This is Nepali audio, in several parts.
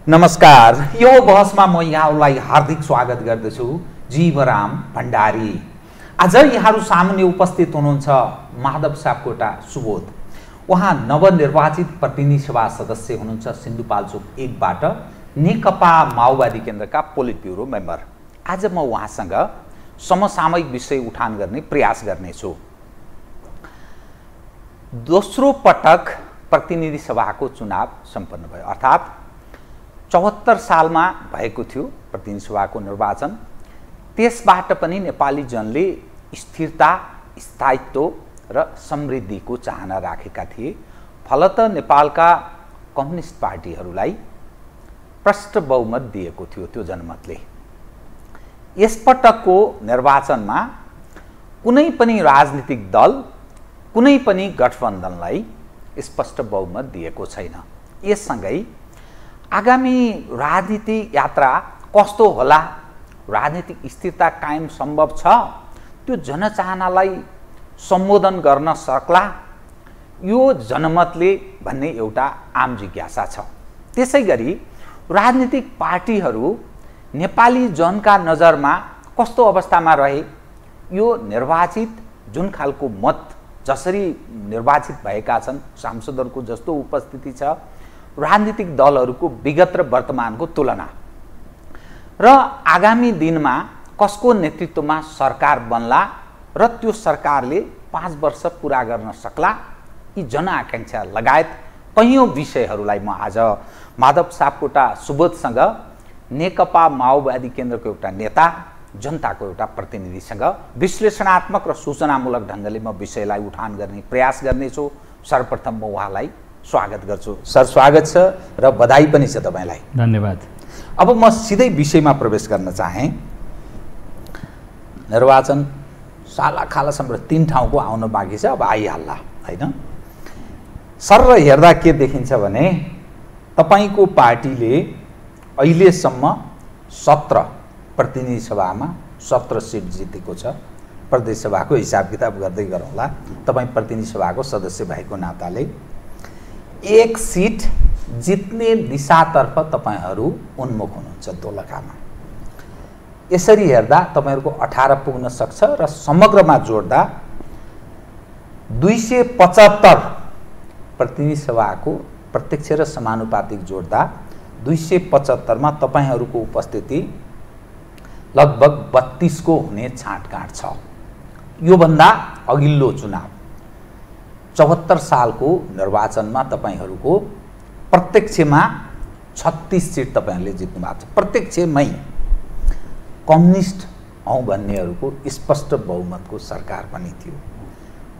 नमस्कार, यो बहसमा म यहाँलाई हार्दिक स्वागत गर्दछु। जीवराम भण्डारी। आज यहाँहरू सामुन्ने उपस्थित हुनुहुन्छ माधव सापकोटा सुबोध। उहाँ नवनिर्वाचित प्रतिनिधि सभा सदस्य हुनुहुन्छ सिन्धुपाल्चोक 1 बाट नेकपा माओवादी केन्द्रका पोलिट ब्युरो मेम्बर। आज म उहाँसँग समसामयिक विषय उठान गर्ने प्रयास गर्नेछु। दोस्रो पटक प्रतिनिधि सभाको चुनाव सम्पन्न भयो, अर्थात् 74 सालमा भएको थियो प्रतिनिधि सभाको निर्वाचन। त्यसबाट पनि नेपाली जनले स्थिरता, स्थायित्व र समृद्धिको चाहना राखेका थिए। फलत नेपालका कम्युनिस्ट पार्टीहरूलाई प्रष्ट बहुमत दिएको थियो त्यो जनमतले। यसपटकको निर्वाचनमा कुनै पनि राजनीतिक दल, कुनै पनि गठबन्धनलाई स्पष्ट बहुमत दिएको छैन। यससँगै आगामी राजनीतिक यात्रा कस्तो होला, राजनीतिक स्थिरता कायम सम्भव छ, त्यो जनचाहनालाई सम्बोधन गर्न सक्ला यो जनमतले भन्ने एउटा आम जिज्ञासा छ। त्यसैगरी राजनीतिक पार्टीहरू नेपाली जनका नजरमा कस्तो अवस्थामा रहे, यो निर्वाचित जुन खालको मत जसरी निर्वाचित भएका छन्, सांसदहरूको जस्तो उपस्थिति छ, राजनीतिक दलहरूको विगत र वर्तमानको तुलना र आगामी दिनमा कसको नेतृत्वमा सरकार बन्ला र त्यो सरकारले 5 वर्ष पुरा गर्न सक्ला, यी जनआकांक्षा लगायत कैयौं विषयहरूलाई म आज माधव सापकोटा सुबोधसँग, नेकपा माओवादी केन्द्रको एउटा नेता, जनताको एउटा प्रतिनिधिसँग विश्लेषणात्मक र सूचनामूलक ढङ्गले म विषयलाई उठान गर्ने प्रयास गर्नेछु। सर्वप्रथम म उहाँलाई स्वागत गर्छु। सर, स्वागत छ र बधाई पनि छ तपाईलाई। धन्यवाद। अब म सिधै विषयमा प्रवेश गर्न चाहे। निर्वाचन सालाखालासम्म 3 ठाउँको आउन बाँकी छ, अब आइहाल्ला हैन। सर हेर्दा के देखिन्छ भने तपाईको पार्टीले अहिलेसम्म 17 प्रतिनिधि सभामा 17 सिट जितेको छ। प्रदेश सभाको हिसाब किताब गर्दै गरौँला, तपाई प्रतिनिधि सभाको सदस्य भएको नाताले 1 सिट जित्ने दिशातर्फ तपाईहरू उन्मुख हुनुहुन्छ दोलखामा। यसरी हेर्दा तपाईहरूको 18 पुग्न सक्छ र समग्रमा जोड्दा 275 प्रतिनिधि सभाको प्रत्यक्ष र समानुपातिक जोड्दा 275 मा तपाईहरूको उपस्थिति लगभग 32 को हुने छाँटकाँट छ। यो भन्दा अघिल्लो चुनाव 74 सालको निर्वाचनमा तपाईहरूको प्रत्यक्षमा 36 सिट तपाईहरूले जित्नु भएको छ। प्रत्यक्षमै कम्युनिस्ट हौं भन्नेहरूको स्पष्ट बहुमतको सरकार पनि थियो।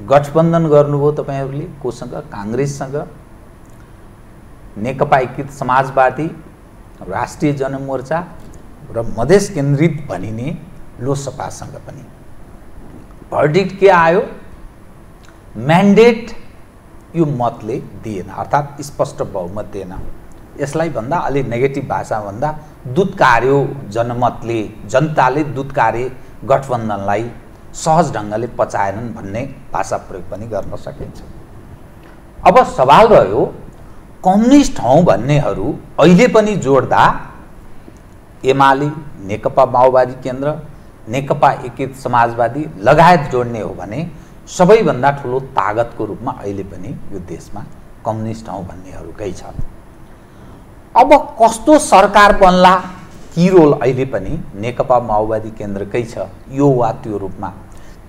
गठबन्धन गर्नुभयो तपाईहरूले कोसँग? कांग्रेससँग, नेकपा एकीकृत समाजवादी, राष्ट्रिय जनमोर्चा र मधेस केन्द्रित भनिने लोकसभासँग पनि। भर्डिक्ट के आयो? म्यान्डेट यो मतले दिएन, अर्थात् स्पष्ट बहुमत दिएन। यसलाई भन्दा अलि नेगेटिभ भाषा भन्दा दुत्कार्यो जनमतले, जनताले दुत्कारे गठबन्धनलाई, सहज ढङ्गले पचाएनन् भन्ने भाषा प्रयोग पनि गर्न सकिन्छ। अब सवाल रह्यो, कम्युनिस्ट हौं भन्नेहरू अहिले पनि जोड्दा एमाले, नेकपा माओवादी केन्द्र, नेकपा एकीकृत समाजवादी लगायत जोड्ने हो भने सबैभन्दा ठुलो तागतको रूपमा अहिले पनि यो देशमा कम्युनिस्ट हौं भन्नेहरूकै छ। अब कस्तो सरकार बन्ला, की रोल अहिले पनि नेकपा माओवादी केन्द्रकै छ यो वा त्यो रूपमा,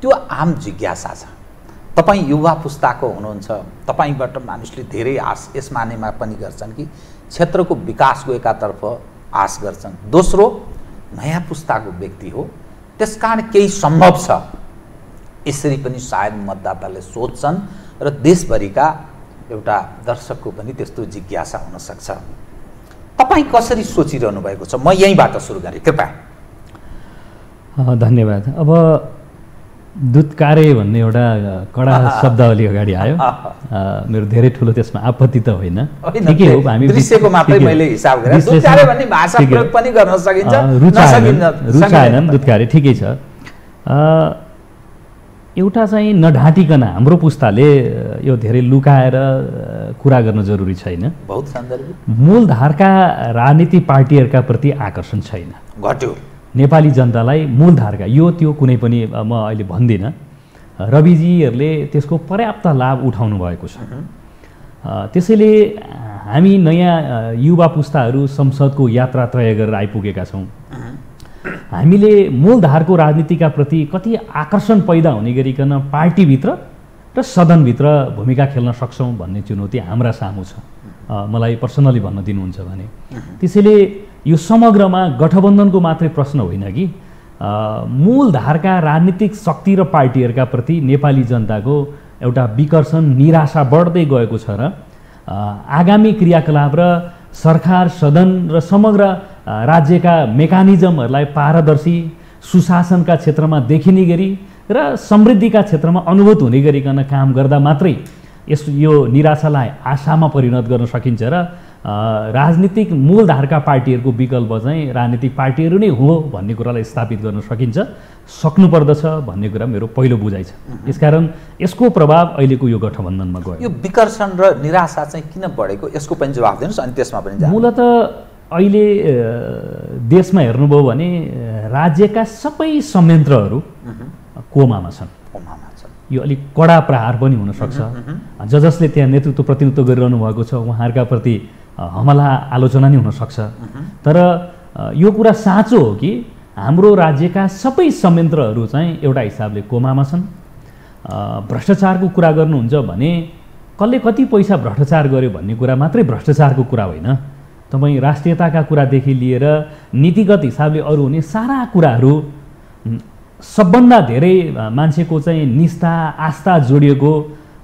त्यो आम जिज्ञासा छ। तपाई युवा पुस्ताको हुनुहुन्छ, तपाईबाट मानिसले धेरै आश यस मानेमा पनि गर्छन् कि क्षेत्रको विकासको एकातर्फ आश गर्छन्। दोस्रो, नयाँ पुस्ताको व्यक्ति हो, त्यसकारण केही सम्भव छ यसरी पनि सायद मतदाताले सोच्छन् र देशभरिका एउटा दर्शकको पनि त्यस्तो जिज्ञासा हुन सक्छ। तपाई कसरी सोचिरहनु भएको छ? म यहीँबाट सुरु गरेँ, कृपया। धन्यवाद। अब दुत्कारे भन्ने एउटा कडा शब्दावली अगाडि आयो। मेरो धेरै ठुलो त्यसमा आपत्ति त होइन, ठिकै हो। हामी दृश्यको मात्रै मैले हिसाब गरेँ। दुत्कारे भन्ने भाषा प्रयोग पनि गर्न सकिन्छ, रुचाएनन् दुत्कारे, ठिकै छ। एउटा चाहिँ नढाँटिकन हाम्रो पुस्ताले यो धेरै लुकाएर कुरा गर्न जरुरी छैन। बहुत सान्दर्भिक। मूलधारका राजनीतिक पार्टीहरूका प्रति आकर्षण छैन, घट्यो। नेपाली जनतालाई मूलधारका यो त्यो कुनै पनि म अहिले भन्दिनँ, रविजीहरूले त्यसको पर्याप्त लाभ उठाउनु भएको छ। त्यसैले हामी नयाँ युवा पुस्ताहरू संसदको यात्रा तय गरेर आइपुगेका छौँ। हामीले मूलधारको राजनीतिका प्रति कति आकर्षण पैदा हुने गरिकन पार्टीभित्र र सदनभित्र भूमिका खेल्न सक्छौँ भन्ने चुनौती हाम्रा सामु छ। मलाई पर्सनली भन्न दिनुहुन्छ भने त्यसैले यो समग्रमा गठबन्धनको मात्रै प्रश्न होइन कि मूलधारका राजनीतिक शक्ति र पार्टीहरूका प्रति नेपाली जनताको एउटा विकर्षण निराशा बढ्दै गएको छ र आगामी क्रियाकलाप र सरकार सदन र समग्र राज्यका मेकानिजमहरूलाई पारदर्शी सुशासनका क्षेत्रमा देखिने गरी र समृद्धिका क्षेत्रमा अनुभूत हुने गरिकन काम गर्दा मात्रै यो निराशालाई आशामा परिणत गर्न सकिन्छ र राजनीतिक मूलधारका पार्टीहरूको विकल्प चाहिँ राजनीतिक पार्टीहरू नै हो भन्ने कुरालाई स्थापित गर्न सक्नुपर्दछ भन्ने कुरा मेरो पहिलो बुझाइ छ। यसकारण यसको प्रभाव अहिलेको यो गठबन्धनमा गयो। यो विकर्षण र निराशा चाहिँ किन बढेको यसको पनि जवाफ दिनुहोस् अनि त्यसमा पनि मूलतः अहिले देशमा हेर्नुभयो भने राज्यका सबै संयन्त्रहरू कोमामा छन्। यो अलिक कडा प्रहार पनि हुनसक्छ। जसले त्यहाँ नेतृत्व प्रतिनिधित्व गरिरहनु भएको छ उहाँहरूका प्रति हमला आलोचना नै हुनसक्छ। तर यो कुरा साँचो हो कि हाम्रो राज्यका सबै संयन्त्रहरू चाहिँ एउटा हिसाबले कोमामा छन्। भ्रष्टाचारको कुरा गर्नुहुन्छ भने कसले कति पैसा भ्रष्टाचार गर्यो भन्ने कुरा मात्रै भ्रष्टाचारको कुरा होइन। तपाईँ राष्ट्रियताका कुरादेखि लिएर नीतिगत हिसाबले अरू हुने सारा कुराहरू सबभन्दा धेरै मान्छेको चाहिँ निष्ठा आस्था जोडिएको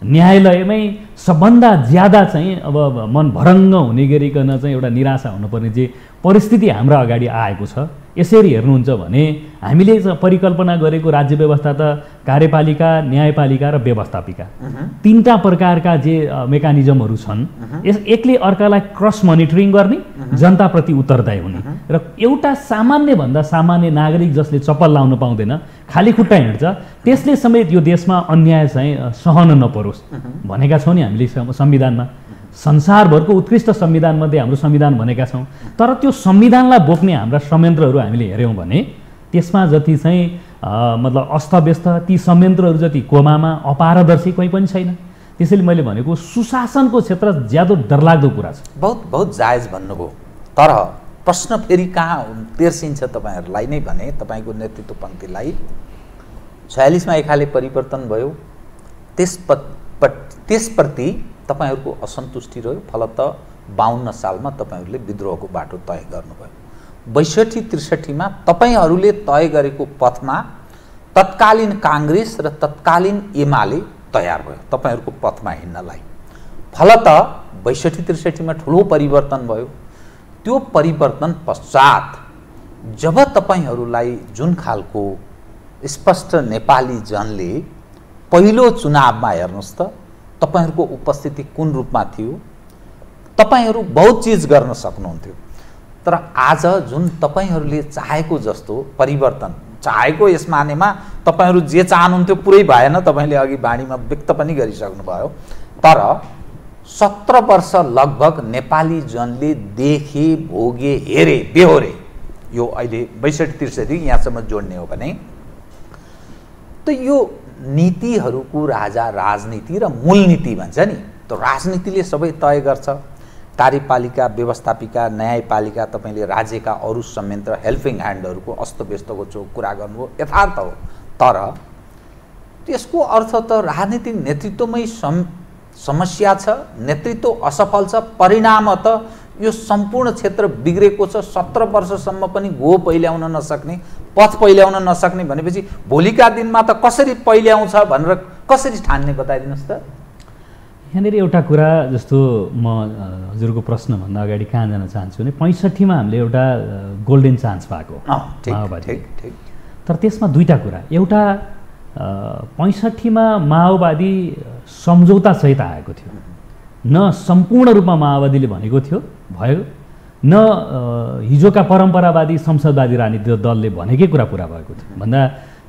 न्यायालयमै सबभन्दा ज्यादा चाहिँ अब मन भरङ्ग हुने गरिकन चाहिँ एउटा निराशा हुनुपर्ने जे परिस्थिति हाम्रा अगाडि आएको छ। यसरी हेर्नुहुन्छ भने हामीले परिकल्पना गरेको राज्य व्यवस्था त कार्यपालिका न्यायपालिका र व्यवस्थापिका तीनटा प्रकारका जे मेकानिजमहरू छन्। एकले अर्कालाई क्रस मोनिटरिङ गर्ने, जनताप्रति उत्तरदायी हुने र एउटा सामान्यभन्दा सामान्य नागरिक जसले चप्पल लाउन पाउँदैन खाली खुट्टा हिँड्छ त्यसले समेत यो देशमा अन्याय चाहिँ सहन नपरोस् भनेका छौँ नि हामीले संविधानमा। संसारभरको उत्कृष्ट संविधानमध्ये हाम्रो संविधान भनेका छौँ। तर त्यो संविधानलाई बोक्ने हाम्रा संयन्त्रहरू हामीले हेऱ्यौँ भने त्यसमा जति चाहिँ मतलब अस्तव्यस्त ती संयन्त्रहरू जति कोमामा अपारदर्शी कोही पनि छैन। त्यसैले मैले भनेको सुशासनको क्षेत्र ज्यादा डरलाग्दो कुरा छ। बहुत जायज भन्नुभयो। तर प्रश्न फेरि कहाँ तेर्सिन्छ तपाईँहरूलाई नै भने तपाईँको नेतृत्व पङ्क्तिलाई 46मा एक खाले परिवर्तन भयो। त्यसप्रति तपाईहरूको असन्तुष्टि रह्यो। फलत 52 सालमा तपाईहरूले विद्रोहको बाटो तय गर्नुभयो। 62-63मा तपाईहरूले तय गरेको पथमा तत्कालीन काङ्ग्रेस र तत्कालीन एमाले तयार भयो तपाईहरूको पथमा हिँड्नलाई। फलत 62-63मा ठुलो परिवर्तन भयो। त्यो परिवर्तन पश्चात जब तपाईहरूलाई जुन खालको स्पष्ट नेपाली जनले पहिलो चुनावमा हेर्नुहोस् त तपाईहरूको उपस्थिति कुन रूपमा थियो। तपाईहरू बहुत चिज गर्न सक्नुहुन्थ्यो। तर आज जुन तपाईहरूले चाहेको जस्तो परिवर्तन चाहेको यस मानेमा तपाईहरू जे चाहनुहुन्थ्यो पुरै भएन। तपाईले अघि बाणीमा व्यक्त पनि गरिसक्नुभयो। तर 17 वर्ष लगभग नेपाली जनले देखे भोगे हेरे बेहोरे यो अहिले 62-63 यहाँसम्म जोड्ने हो भने त यो नीतिहरूको राजा राजनीति र मूलनीति भन्छ नि। त राजनीतिले सबै तय गर्छ। कार्यपालिका व्यवस्थापिका न्यायपालिका तपाईँले राज्यका अरू संयन्त्र हेल्पिङ ह्यान्डहरूको अस्तव्यस्तको कुरा गर्नुभयो यथार्थ हो। तर त्यसको अर्थ त राजनीतिक नेतृत्वमै समस्या छ, नेतृत्व असफल छ, परिणाम त यो सम्पूर्ण क्षेत्र बिग्रेको छ। 17 वर्षसम्म पनि गो पहिल्याउन नसक्ने, पथ पहिल्याउन नसक्ने भनेपछि भोलिका दिनमा त कसरी पहिल्याउँछ भनेर कसरी ठान्ने बताइदिनुहोस् त। यहाँनिर एउटा कुरा जस्तो म हजुरको प्रश्नभन्दा अगाडि कहाँ जान चाहन्छु भने 65मा हामीले एउटा गोल्डन चान्स पाएको माओवादी। तर त्यसमा दुईटा कुरा। एउटा 65मा माओवादी सम्झौतासहित आएको थियो। न सम्पूर्ण रूपमा माओवादीले भनेको थियो भयो, न हिजोका परम्परावादी संसदवादी राजनीतिक दलले भनेकै कुरा पुरा भएको थियो। भन्दा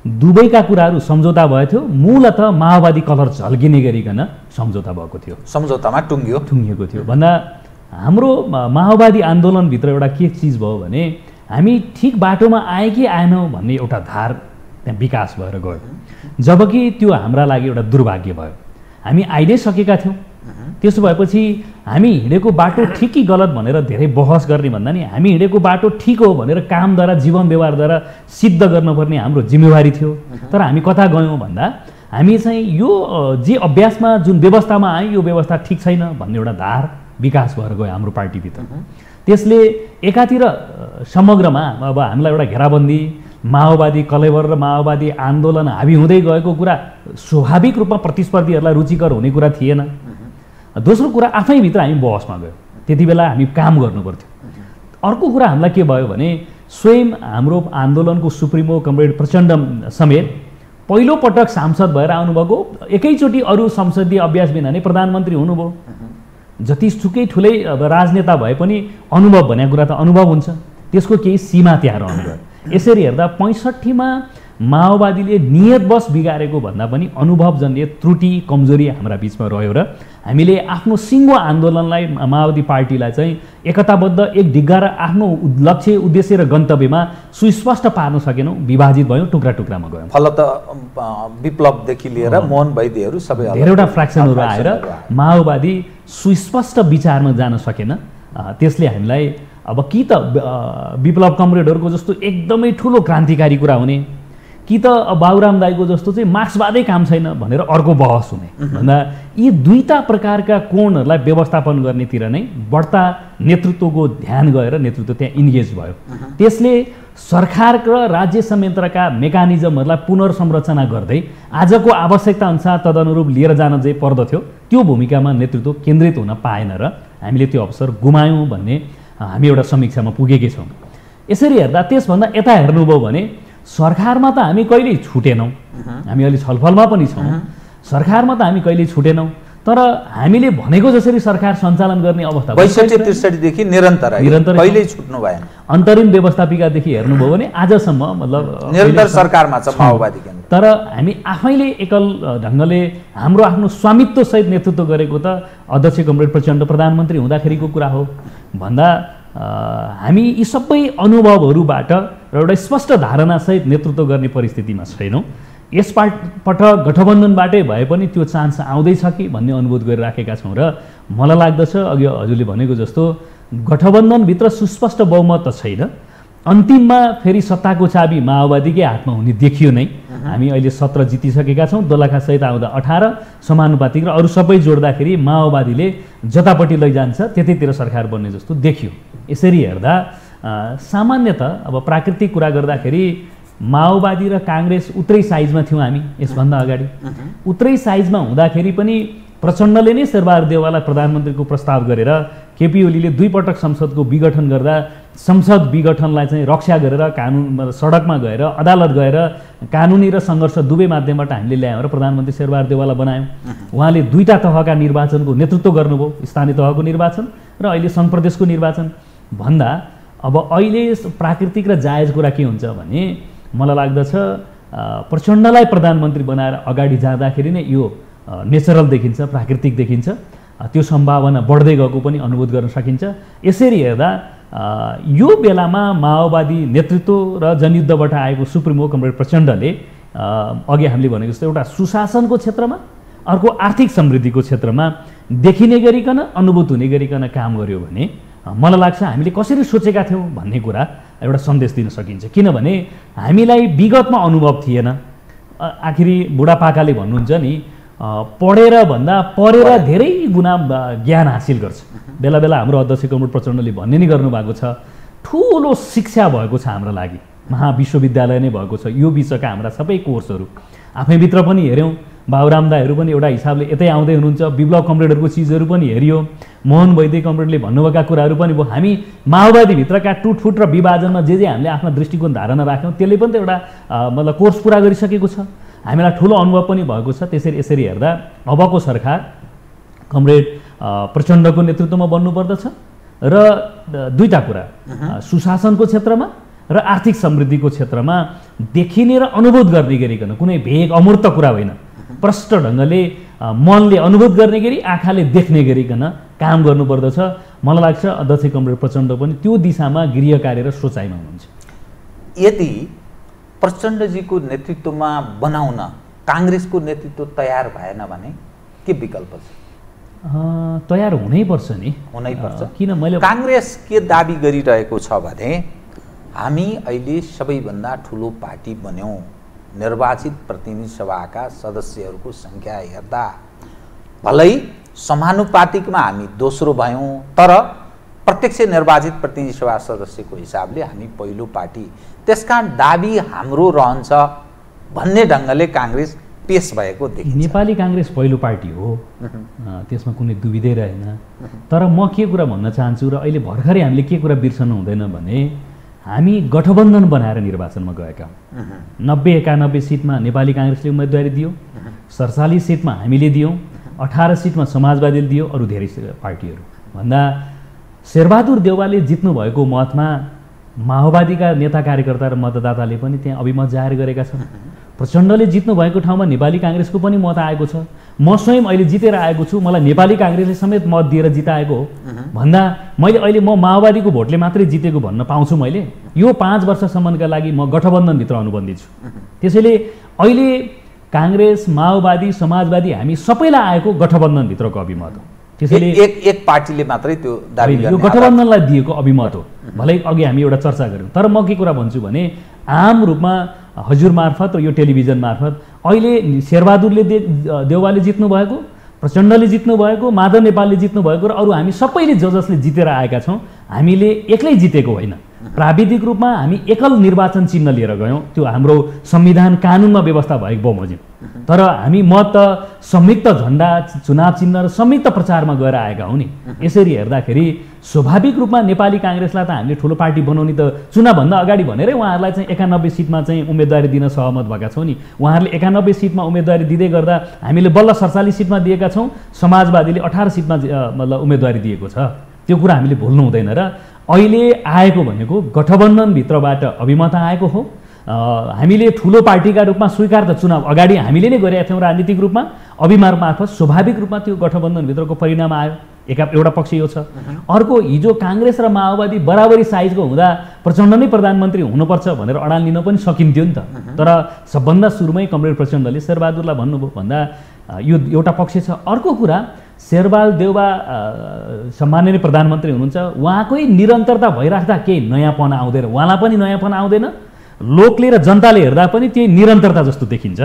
दुवैका कुराहरू सम्झौता भएको थियो। मूलतः माओवादी कलर झल्किने गरिकन सम्झौता भएको थियो, सम्झौतामा टुङ्गिएको थियो भन्दा हाम्रो माओवादी आन्दोलनभित्र एउटा के चिज भयो भने हामी ठिक बाटोमा आए कि आएनौँ भन्ने एउटा धार त्यहाँ विकास भएर गयो, जबकि त्यो हाम्रा लागि एउटा दुर्भाग्य भयो। हामी आइ नै सकेका थियौँ। त्यसो भएपछि हामी हिँडेको बाटो ठिक कि गलत भनेर धेरै बहस गर्ने भन्दा नि हामी हिँडेको बाटो ठिक हो भनेर कामद्वारा जीवन व्यवहारद्वारा सिद्ध गर्नुपर्ने हाम्रो जिम्मेवारी थियो। तर हामी कता गयौँ भन्दा हामी चाहिँ यो जे अभ्यासमा जुन व्यवस्थामा आयो यो व्यवस्था ठिक छैन भन्ने एउटा धार विकास भएर गयो हाम्रो पार्टीभित्र। त्यसले एकातिर समग्रमा अब हामीलाई एउटा घेराबन्दी, माओवादी कलेवर र माओवादी आन्दोलन हाबी हुँदै गएको कुरा स्वाभाविक रूपमा प्रतिस्पर्धीहरूलाई रुचिकर हुने कुरा थिएन। दोस्रो कुरा आफैभित्र हामी बहसमा गयौँ, त्यति बेला हामी काम गर्नु पर्थ्यो। अर्को कुरा हामीलाई के भयो भने स्वयं हाम्रो आन्दोलनको सुप्रिमो कमरेड प्रचण्ड समेत पहिलो पटक सांसद भएर आउनुभएको, एकैचोटि अरू संसदीय अभ्यास बिना नै प्रधानमन्त्री हुनुभयो। जतिसुकै ठुलै अब राजनेता भए पनि अनुभव भनेको कुरा त अनुभव हुन्छ, त्यसको केही सीमा त्यहाँ रहनु गयो। यसरी हेर्दा ६५मा माओवादीले नियतवश बिगारेको भन्दा पनि अनुभवजन्य त्रुटि कमजोरी हाम्रा बिचमा रह्यो र हामीले आफ्नो सिङ्गो आन्दोलनलाई माओवादी पार्टीलाई चाहिँ एकताबद्ध एक ढिग्गा र आफ्नो लक्ष्य उद्देश्य र गन्तव्यमा सुस्पष्ट पार्न सकेनौँ, विभाजित भयौँ, टुक्रा टुक्रामा गयौँ। फलत विप्लवदेखि लिएर मोहन वैद्यहरू सबै धेरैवटा फ्र्याक्सनहरू आएर माओवादी सुस्पष्ट विचारमा जान सकेन। त्यसले हामीलाई अब कि त विप्लव कमरेडहरूको जस्तो एकदमै ठुलो क्रान्तिकारी कुरा हुने, कि त बाबुराम दाईको जस्तो चाहिँ मार्क्सवादै काम छैन भनेर अर्को बहस हुने भन्दा यी दुईटा प्रकारका कोणहरूलाई व्यवस्थापन गर्नेतिर नै बढ्ता नेतृत्वको ध्यान गएर नेतृत्व त्यहाँ इन्गेज भयो। त्यसले सरकार र राज्य संयन्त्रका मेकानिजमहरूलाई पुनर्संरचना गर्दै आजको आवश्यकता अनुसार तदनुरूप लिएर जान जे पर्दथ्यो त्यो भूमिकामा नेतृत्व केन्द्रित हुन पाएन र हामीले त्यो अवसर गुमायौँ भन्ने हामी एउटा समीक्षामा पुगेकै छौँ। यसरी हेर्दा त्यसभन्दा यता हेर्नुभयो भने सरकारमा त हामी कहिल्यै छुटेनौँ, हामी अहिले छलफलमा पनि छौँ। सरकारमा त हामी कहिल्यै छुटेनौँ, तर हामीले भनेको जसरी सरकार सञ्चालन गर्ने अवस्था ६२-६३देखि निरन्तर कहिल्यै छुट्नु भएन। अन्तरिम व्यवस्थापिकादेखि हेर्नुभयो भने आजसम्म मतलब निरन्तर सरकारमा छ माओवादी केन्द्र। तर हामी आफैले एकल ढङ्गले हाम्रो आफ्नो स्वामित्वसहित नेतृत्व गरेको त अध्यक्ष कमरेड प्रचण्ड प्रधानमन्त्री हुँदाखेरिको कुरा हो भन्दा हामी यी सबै अनुभवहरूबाट र एउटा स्पष्ट धारणासहित नेतृत्व गर्ने परिस्थितिमा छैनौँ। यसपटक गठबन्धनबाटै भए पनि त्यो चान्स आउँदैछ कि भन्ने अनुरोध गरिराखेका छौँ र मलाई लाग्दछ अघि हजुरले भनेको जस्तो गठबन्धनभित्र सुस्पष्ट बहुमत त छैन, अन्तिममा फेरि सत्ताको चाबी माओवादीकै हातमा हुने देखियो नै। हामी अहिले 17 जितिसकेका छौँ, दोलखासहित आउँदा 18, समानुपातिक र अरू सबै जोड्दाखेरि माओवादीले जतापट्टि लैजान्छ त्यतैतिर सरकार बन्ने जस्तो देखियो। यसरी हेर्दा सामान्यतः अब प्राकृतिक कुरा गर्दाखेरि माओवादी र काङ्ग्रेस उत्रै साइजमा थियौँ हामी यसभन्दा अगाडि। उत्रै साइजमा हुँदाखेरि पनि प्रचण्डले नै शेरबहादुर देउवालाई प्रधानमन्त्रीको प्रस्ताव गरेर केपी ओलीले 2 पटक संसदको विघटन गर्दा संसद विघटनलाई चाहिँ रक्षा गरेर कानुन सडकमा गएर अदालत गएर कानुनी र सङ्घर्ष दुवै माध्यमबाट हामीले ल्याएर प्रधानमन्त्री शेरबहादुर देउवालाई बनायौँ। उहाँले 2टा तहका निर्वाचनको नेतृत्व गर्नुभयो, स्थानीय तहको निर्वाचन र अहिले सङ्घ प्रदेशको निर्वाचन भन्दा अब अहिले प्राकृतिक र जायज कुरा के हुन्छ भने मलाई लाग्दछ प्रचण्डलाई प्रधानमन्त्री बनाएर अगाडि जाँदाखेरि नै यो नेचरल देखिन्छ, प्राकृतिक देखिन्छ, त्यो सम्भावना बढ्दै गएको पनि अनुभूत गर्न सकिन्छ। यसरी हेर्दा यो बेलामा माओवादी नेतृत्व र जनयुद्धबाट आएको सुप्रिमो कमरेड प्रचण्डले अघि हामीले भनेको जस्तो एउटा सुशासनको क्षेत्रमा अर्को आर्थिक समृद्धिको क्षेत्रमा देखिने गरिकन अनुभूत हुने गरिकन काम गर्यो भने मलाई लाग्छ हामीले कसरी सोचेका थियौँ भन्ने कुरा एउटा सन्देश दिन सकिन्छ। किनभने हामीलाई विगतमा अनुभव थिएन। आखिरी बुढापाकाले भन्नुहुन्छ नि पढेर भन्दा पढेर धेरै गुणा ज्ञान हासिल गर्छ। बेला बेला हाम्रो अध्यक्ष कमरेड प्रचण्डले भन्ने नै गर्नुभएको छ, ठुलो शिक्षा भएको छ हाम्रो लागि, महाविश्वविद्यालय नै भएको छ यो विषयका हाम्रा सबै कोर्सहरू। आफैभित्र पनि हेऱ्यौँ, बाबुराम दाईहरू पनि एउटा हिसाबले यतै आउँदै हुनुहुन्छ, विप्लव कमरेडहरूको चिजहरू पनि हेरियो, मोहन वैद्य कमरेडले भन्नुभएका कुराहरू पनि भयो। हामी माओवादीभित्रका टुटफुट र विभाजनमा जे हामीले आफ्ना दृष्टिकोण धारणा राख्यौँ त्यसले पनि त एउटा मतलब कोर्स पुरा गरिसकेको छ, हामीलाई ठुलो अनुभव पनि भएको छ। यसरी हेर्दा अबको सरकार कमरेड प्रचण्डको नेतृत्वमा बन्नुपर्दछ र 2टा कुरा सुशासनको क्षेत्रमा र आर्थिक समृद्धिको क्षेत्रमा देखिने र अनुभूत गर्ने गरिकन, कुनै भेग अमूर्त कुरा होइन, प्रष्ट ढङ्गले मनले अनुभूत गर्ने गरी आँखाले देख्ने गरिकन काम गर्नुपर्दछ। मलाई लाग्छ अध्यक्ष कमरेड प्रचण्ड पनि त्यो दिशामा गृह कार्य र सोचाइमा हुनुहुन्छ। यदि प्रचण्डजीको नेतृत्वमा बनाउन काङ्ग्रेसको नेतृत्व तयार भएन भने के विकल्प छ? तयार हुनैपर्छ नि, हुनैपर्छ। किन मैले काङ्ग्रेस के दाबी गरिरहेको छ भने हामी अहिले सबैभन्दा ठुलो पार्टी बन्यौँ, निर्वाचित प्रतिनिधि सभाका सदस्यहरूको सङ्ख्या हेर्दा भलै समानुपातिकमा हामी दोस्रो भयौँ, तर प्रत्यक्ष निर्वाचित प्रतिनिधि सभा सदस्यको हिसाबले हामी पहिलो पार्टी, त्यसका दाबी हाम्रो रहन्छ भन्ने ढङ्गले काङ्ग्रेस पेश भएको देखिन्छ। नेपाली काङ्ग्रेस पहिलो पार्टी हो, त्यसमा कुनै दुविधै रहेन। तर म के कुरा भन्न चाहन्छु र अहिले भर्खरै हामीले के कुरा बिर्सनु हुँदैन भने हामी गठबन्धन बनाएर निर्वाचनमा गएका हौँ। 90-91 सिटमा नेपाली काङ्ग्रेसले उम्मेदवारी दियो, 47 सिटमा हामीले दियौँ, 18 सिटमा समाजवादीले दियो, अरू धेरै पार्टीहरू भन्दा शेरबहादुर देउवाले जित्नु भएको मतमा माओवादीका नेता कार्यकर्ता र मतदाताले पनि त्यहाँ अभिमत जाहेर गरेका छन्। प्रचण्डले जित्नु भएको ठाउँमा नेपाली काङ्ग्रेसको पनि मत आएको छ। म स्वयं अहिले जितेर आएको छु, मलाई नेपाली काङ्ग्रेसले समेत मत दिएर जिताएको हो भन्दा मैले अहिले म माओवादीको भोटले मात्रै जितेको भन्न पाउँछु। मैले यो 5 वर्षसम्मका लागि म गठबन्धनभित्र अनुबन्धित छु। त्यसैले अहिले काङ्ग्रेस, माओवादी, समाजवादी हामी सबैलाई आएको गठबन्धनभित्रको अभिमत हो। त्यसैले एक पार्टीले मात्रै त्यो दाबी गर्ने, यो गठबन्धनलाई दिएको अभिमत हो। भलै अघि हामी एउटा चर्चा गऱ्यौँ, तर म के कुरा भन्छु भने आम रूपमा हजुर मार्फत र यो टेलिभिजन मार्फत अहिले शेरबहादुरले देउवाले जित्नु भएको, प्रचण्डले जित्नु भएको, माधव नेपालले जित्नु भएको र अरू हामी सबैले जसले जितेर आएका छौँ, हामीले एक्लै जितेको होइन। प्राविधिक रूपमा हामी एकल निर्वाचन चिन्ह लिएर गयौँ, त्यो हाम्रो संविधान कानुनमा व्यवस्था भएको बमोजिम। तर हामी म त संयुक्त झन्डा, चुनाव चिन्ह र संयुक्त प्रचारमा गएर आएका हौँ नि। यसरी हेर्दाखेरि स्वाभाविक रूपमा नेपाली काङ्ग्रेसलाई त हामीले ठुलो पार्टी बनाउने त चुनावभन्दा अगाडि भनेरै उहाँहरूलाई चाहिँ 91 सिटमा चाहिँ उम्मेदवारी दिन सहमत भएका छौँ नि। उहाँहरूले 91 सिटमा उम्मेदवारी दिँदै गर्दा हामीले बल्ल 47 सिटमा दिएका छौँ, समाजवादीले 18 सिटमा मतलब उम्मेदवारी दिएको छ। त्यो कुरा हामीले भुल्नु हुँदैन। र अहिले आएको भनेको गठबन्धनभित्रबाट अभिमत आएको हो। हामीले ठुलो पार्टीका रूपमा स्वीकार त चुनाव अगाडि हामीले नै गरेका थियौँ राजनीतिक रूपमा, अभिमत मार्फत स्वाभाविक रूपमा त्यो गठबन्धनभित्रको परिणाम आयो। एउटा पक्ष यो छ। अर्को, हिजो काङ्ग्रेस र माओवादी बराबरी साइजको हुँदा प्रचण्ड नै प्रधानमन्त्री हुनुपर्छ भनेर अडान लिन पनि सकिन्थ्यो नि त। तर सबभन्दा सुरुमै कमरेड प्रचण्डले शेरबहादुरलाई भन्नुभयो भन्दा यो एउटा पक्ष छ। अर्को कुरा, शेरबहादुर देउवा सम्माननीय प्रधानमन्त्री हुनुहुन्छ, उहाँकै निरन्तरता भइराख्दा केही नयाँपन आउँदैन, उहाँलाई पनि नयाँपन आउँदैन, लोकले र जनताले हेर्दा पनि त्यही निरन्तरता जस्तो देखिन्छ।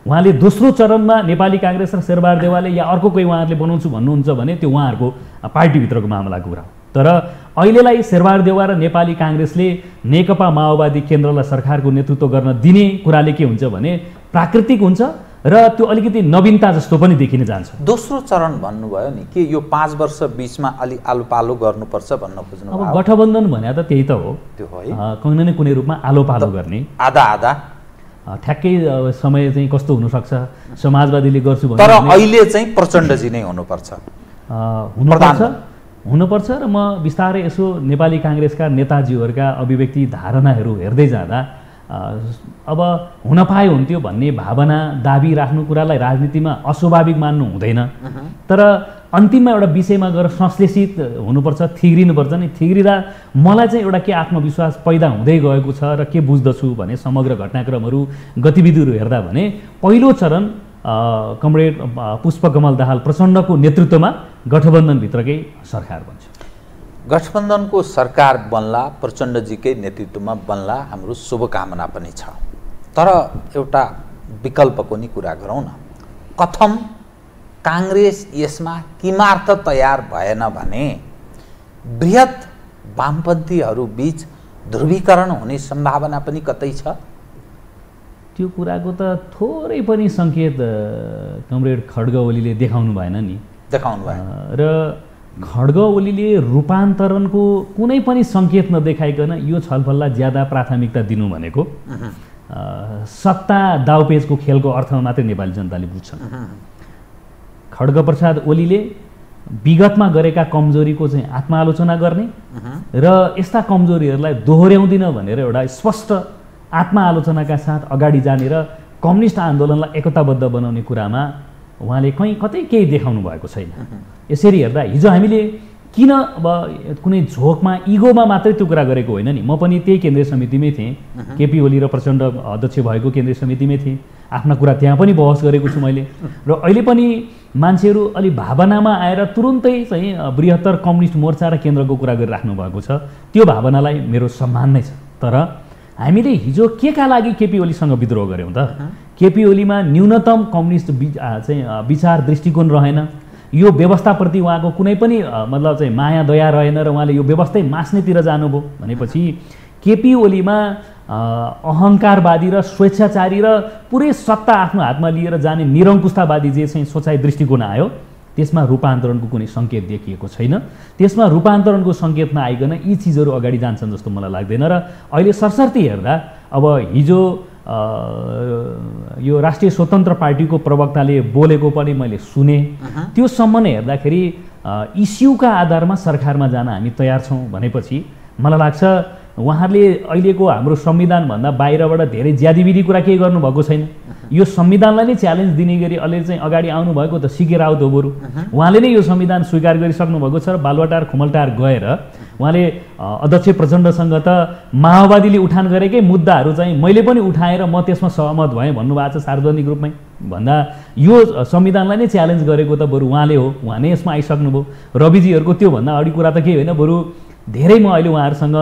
उहाँले दोस्रो चरणमा नेपाली काङ्ग्रेस र शेरबहादुर देउवाले या अर्को कोही उहाँहरूले बनाउँछु भन्नुहुन्छ भने त्यो उहाँहरूको पार्टीभित्रको मामलाको कुरा हो। तर अहिलेलाई शेरबहादुर देउवा र नेपाली काङ्ग्रेसले नेकपा माओवादी केन्द्रलाई सरकारको नेतृत्व गर्न दिने कुराले के हुन्छ भने प्राकृतिक हुन्छ र त्यो अलिकति नवीनता जस्तो पनि देखिन जान्छ। दोस्रो चरण भन्नुभयो नि, के यो 5 वर्ष बिचमा अलि आलो पालो गर्नुपर्छ भन्न खोज्नु? अब गठबन्धन भने त त्यही त हो, त्यो हो है, कुनै न कुनै रूपमा आलो पालो गर्ने, आधा आधा ठ्याक्कै समय चाहिँ कस्तो हुनसक्छ। समाजवादीले गर्छु भने तर अहिले चाहिँ प्रचण्डजी नै हुनुपर्छ हुनुपर्छ। र म बिस्तारै यसो नेपाली काङ्ग्रेसका नेताजीहरूका अभिव्यक्ति धारणाहरू हेर्दै जाँदा अब हुन पाए हुन्थ्यो भन्ने भावना, दाबी राख्नु कुरालाई राजनीतिमा अस्वाभाविक मान्नु हुँदैन। तर अन्तिममा एउटा विषयमा गएर संश्लेषित हुनुपर्छ, थिग्रिनुपर्छ नि। थिग्रिँदा मलाई चाहिँ एउटा के आत्मविश्वास पैदा हुँदै गएको छ र के बुझ्दछु भने समग्र घटनाक्रमहरू, गतिविधिहरू हेर्दा भने पहिलो चरण कमरेड पुष्पकमल दाहाल प्रचण्डको नेतृत्वमा गठबन्धनभित्रकै सरकार बन्छ। गठबन्धनको सरकार बन्ला, प्रचण्डजीकै नेतृत्वमा बन्ला, हाम्रो शुभकामना पनि छ। तर एउटा विकल्पको नि कुरा गरौँ न। कथम काङ्ग्रेस यसमा किमार्थ तयार भएन भने बृहत वामपन्थीहरू बीच ध्रुवीकरण हुने सम्भावना पनि कतै छ? त्यो कुराको त थोरै पनि सङ्केत कमरेड खड्ग ओलीले देखाउनु भएन नि। देखाउनु भएन र खड्ग ओलीले रूपान्तरणको कुनै पनि सङ्केत नदेखाइकन यो छलफललाई ज्यादा प्राथमिकता दिनु भनेको सत्ता दाउपेचको खेलको अर्थमा मात्रै नेपाली जनताले बुझ्छन्। खड्गप्रसाद ओलीले विगतमा गरेका कमजोरीको चाहिँ आत्मआलोचना गर्ने र यस्ता कमजोरीहरूलाई दोहोर्याउँदिन भनेर एउटा स्पष्ट आत्मआलोचनाका साथ अगाडि जाने र कम्युनिस्ट आन्दोलनलाई एकताबद्ध बनाउने कुरामा उहाँले कतै केही देखाउनु भएको छैन। यसरी हेर्दा हिजो हामीले किन अब कुनै झोकमा इगोमा मात्रै त्यो कुरा गरेको होइन नि, म पनि त्यही केन्द्रीय समितिमै थिएँ, केपी ओली र प्रचण्ड अध्यक्ष भएको केन्द्रीय समितिमै थिएँ, आफ्ना कुरा त्यहाँ पनि बहस गरेको छु मैले। र अहिले पनि मान्छेहरू अलि भावनामा आएर तुरुन्तै चाहिँ बृहत्तर कम्युनिस्ट मोर्चा र केन्द्रको कुरा गरिराख्नु भएको छ, त्यो भावनालाई मेरो सम्मान नै छ। तर हामीले हिजो के का लागि केपी ओलीसँग विद्रोह गऱ्यौँ त? केपी ओलीमा न्यूनतम कम्युनिस्ट चाहिँ विचार दृष्टिकोण रहेन, यो व्यवस्थाप्रति उहाँको कुनै पनि मतलब चाहिँ माया दया रहेन र उहाँले यो व्यवस्थै मास्नेतिर जानुभयो भनेपछि केपी ओलीमा अहङ्कारवादी र स्वेच्छाचारी र पुरै सत्ता आफ्नो हातमा लिएर जाने निरङ्कुशतावादी जे चाहिँ सोचाइ दृष्टिकोण आयो त्यसमा रूपान्तरणको कुनै सङ्केत देखिएको छैन। त्यसमा रूपान्तरणको सङ्केत नआइकन यी चिजहरू अगाडि जान्छन् जस्तो मलाई लाग्दैन। र अहिले सरसर्ती हेर्दा अब हिजो यो राष्ट्रिय स्वतन्त्र पार्टीको प्रवक्ताले बोलेको पनि मैले सुने, त्यो सम्म नै हेर्दाखेरि इस्युका आधारमा सरकारमा जान हामी तयार छौँ भनेपछि मलाई लाग्छ उहाँहरूले अहिलेको हाम्रो संविधानभन्दा बाहिरबाट धेरै ज्यादिविधि कुरा केही गर्नुभएको छैन। यो संविधानलाई नै च्यालेन्ज दिने गरी अहिले चाहिँ अगाडि आउनुभएको त सिके राउत हो बरु, उहाँले नै यो संविधान स्वीकार गरिसक्नु भएको छ र बालुवाटार खुमलटार गएर उहाँले अध्यक्ष प्रचण्डसँग त माओवादीले उठान गरेकै मुद्दाहरू चाहिँ मैले पनि उठाएर म त्यसमा सहमत भएँ भन्नुभएको छ सार्वजनिक रूपमै, भन्दा यो संविधानलाई नै च्यालेन्ज गरेको त बरु उहाँले हो, उहाँ नै यसमा आइसक्नुभयो। रविजीहरूको त्योभन्दा अगाडि कुरा त केही होइन, बरु धेरै म अहिले उहाँहरूसँग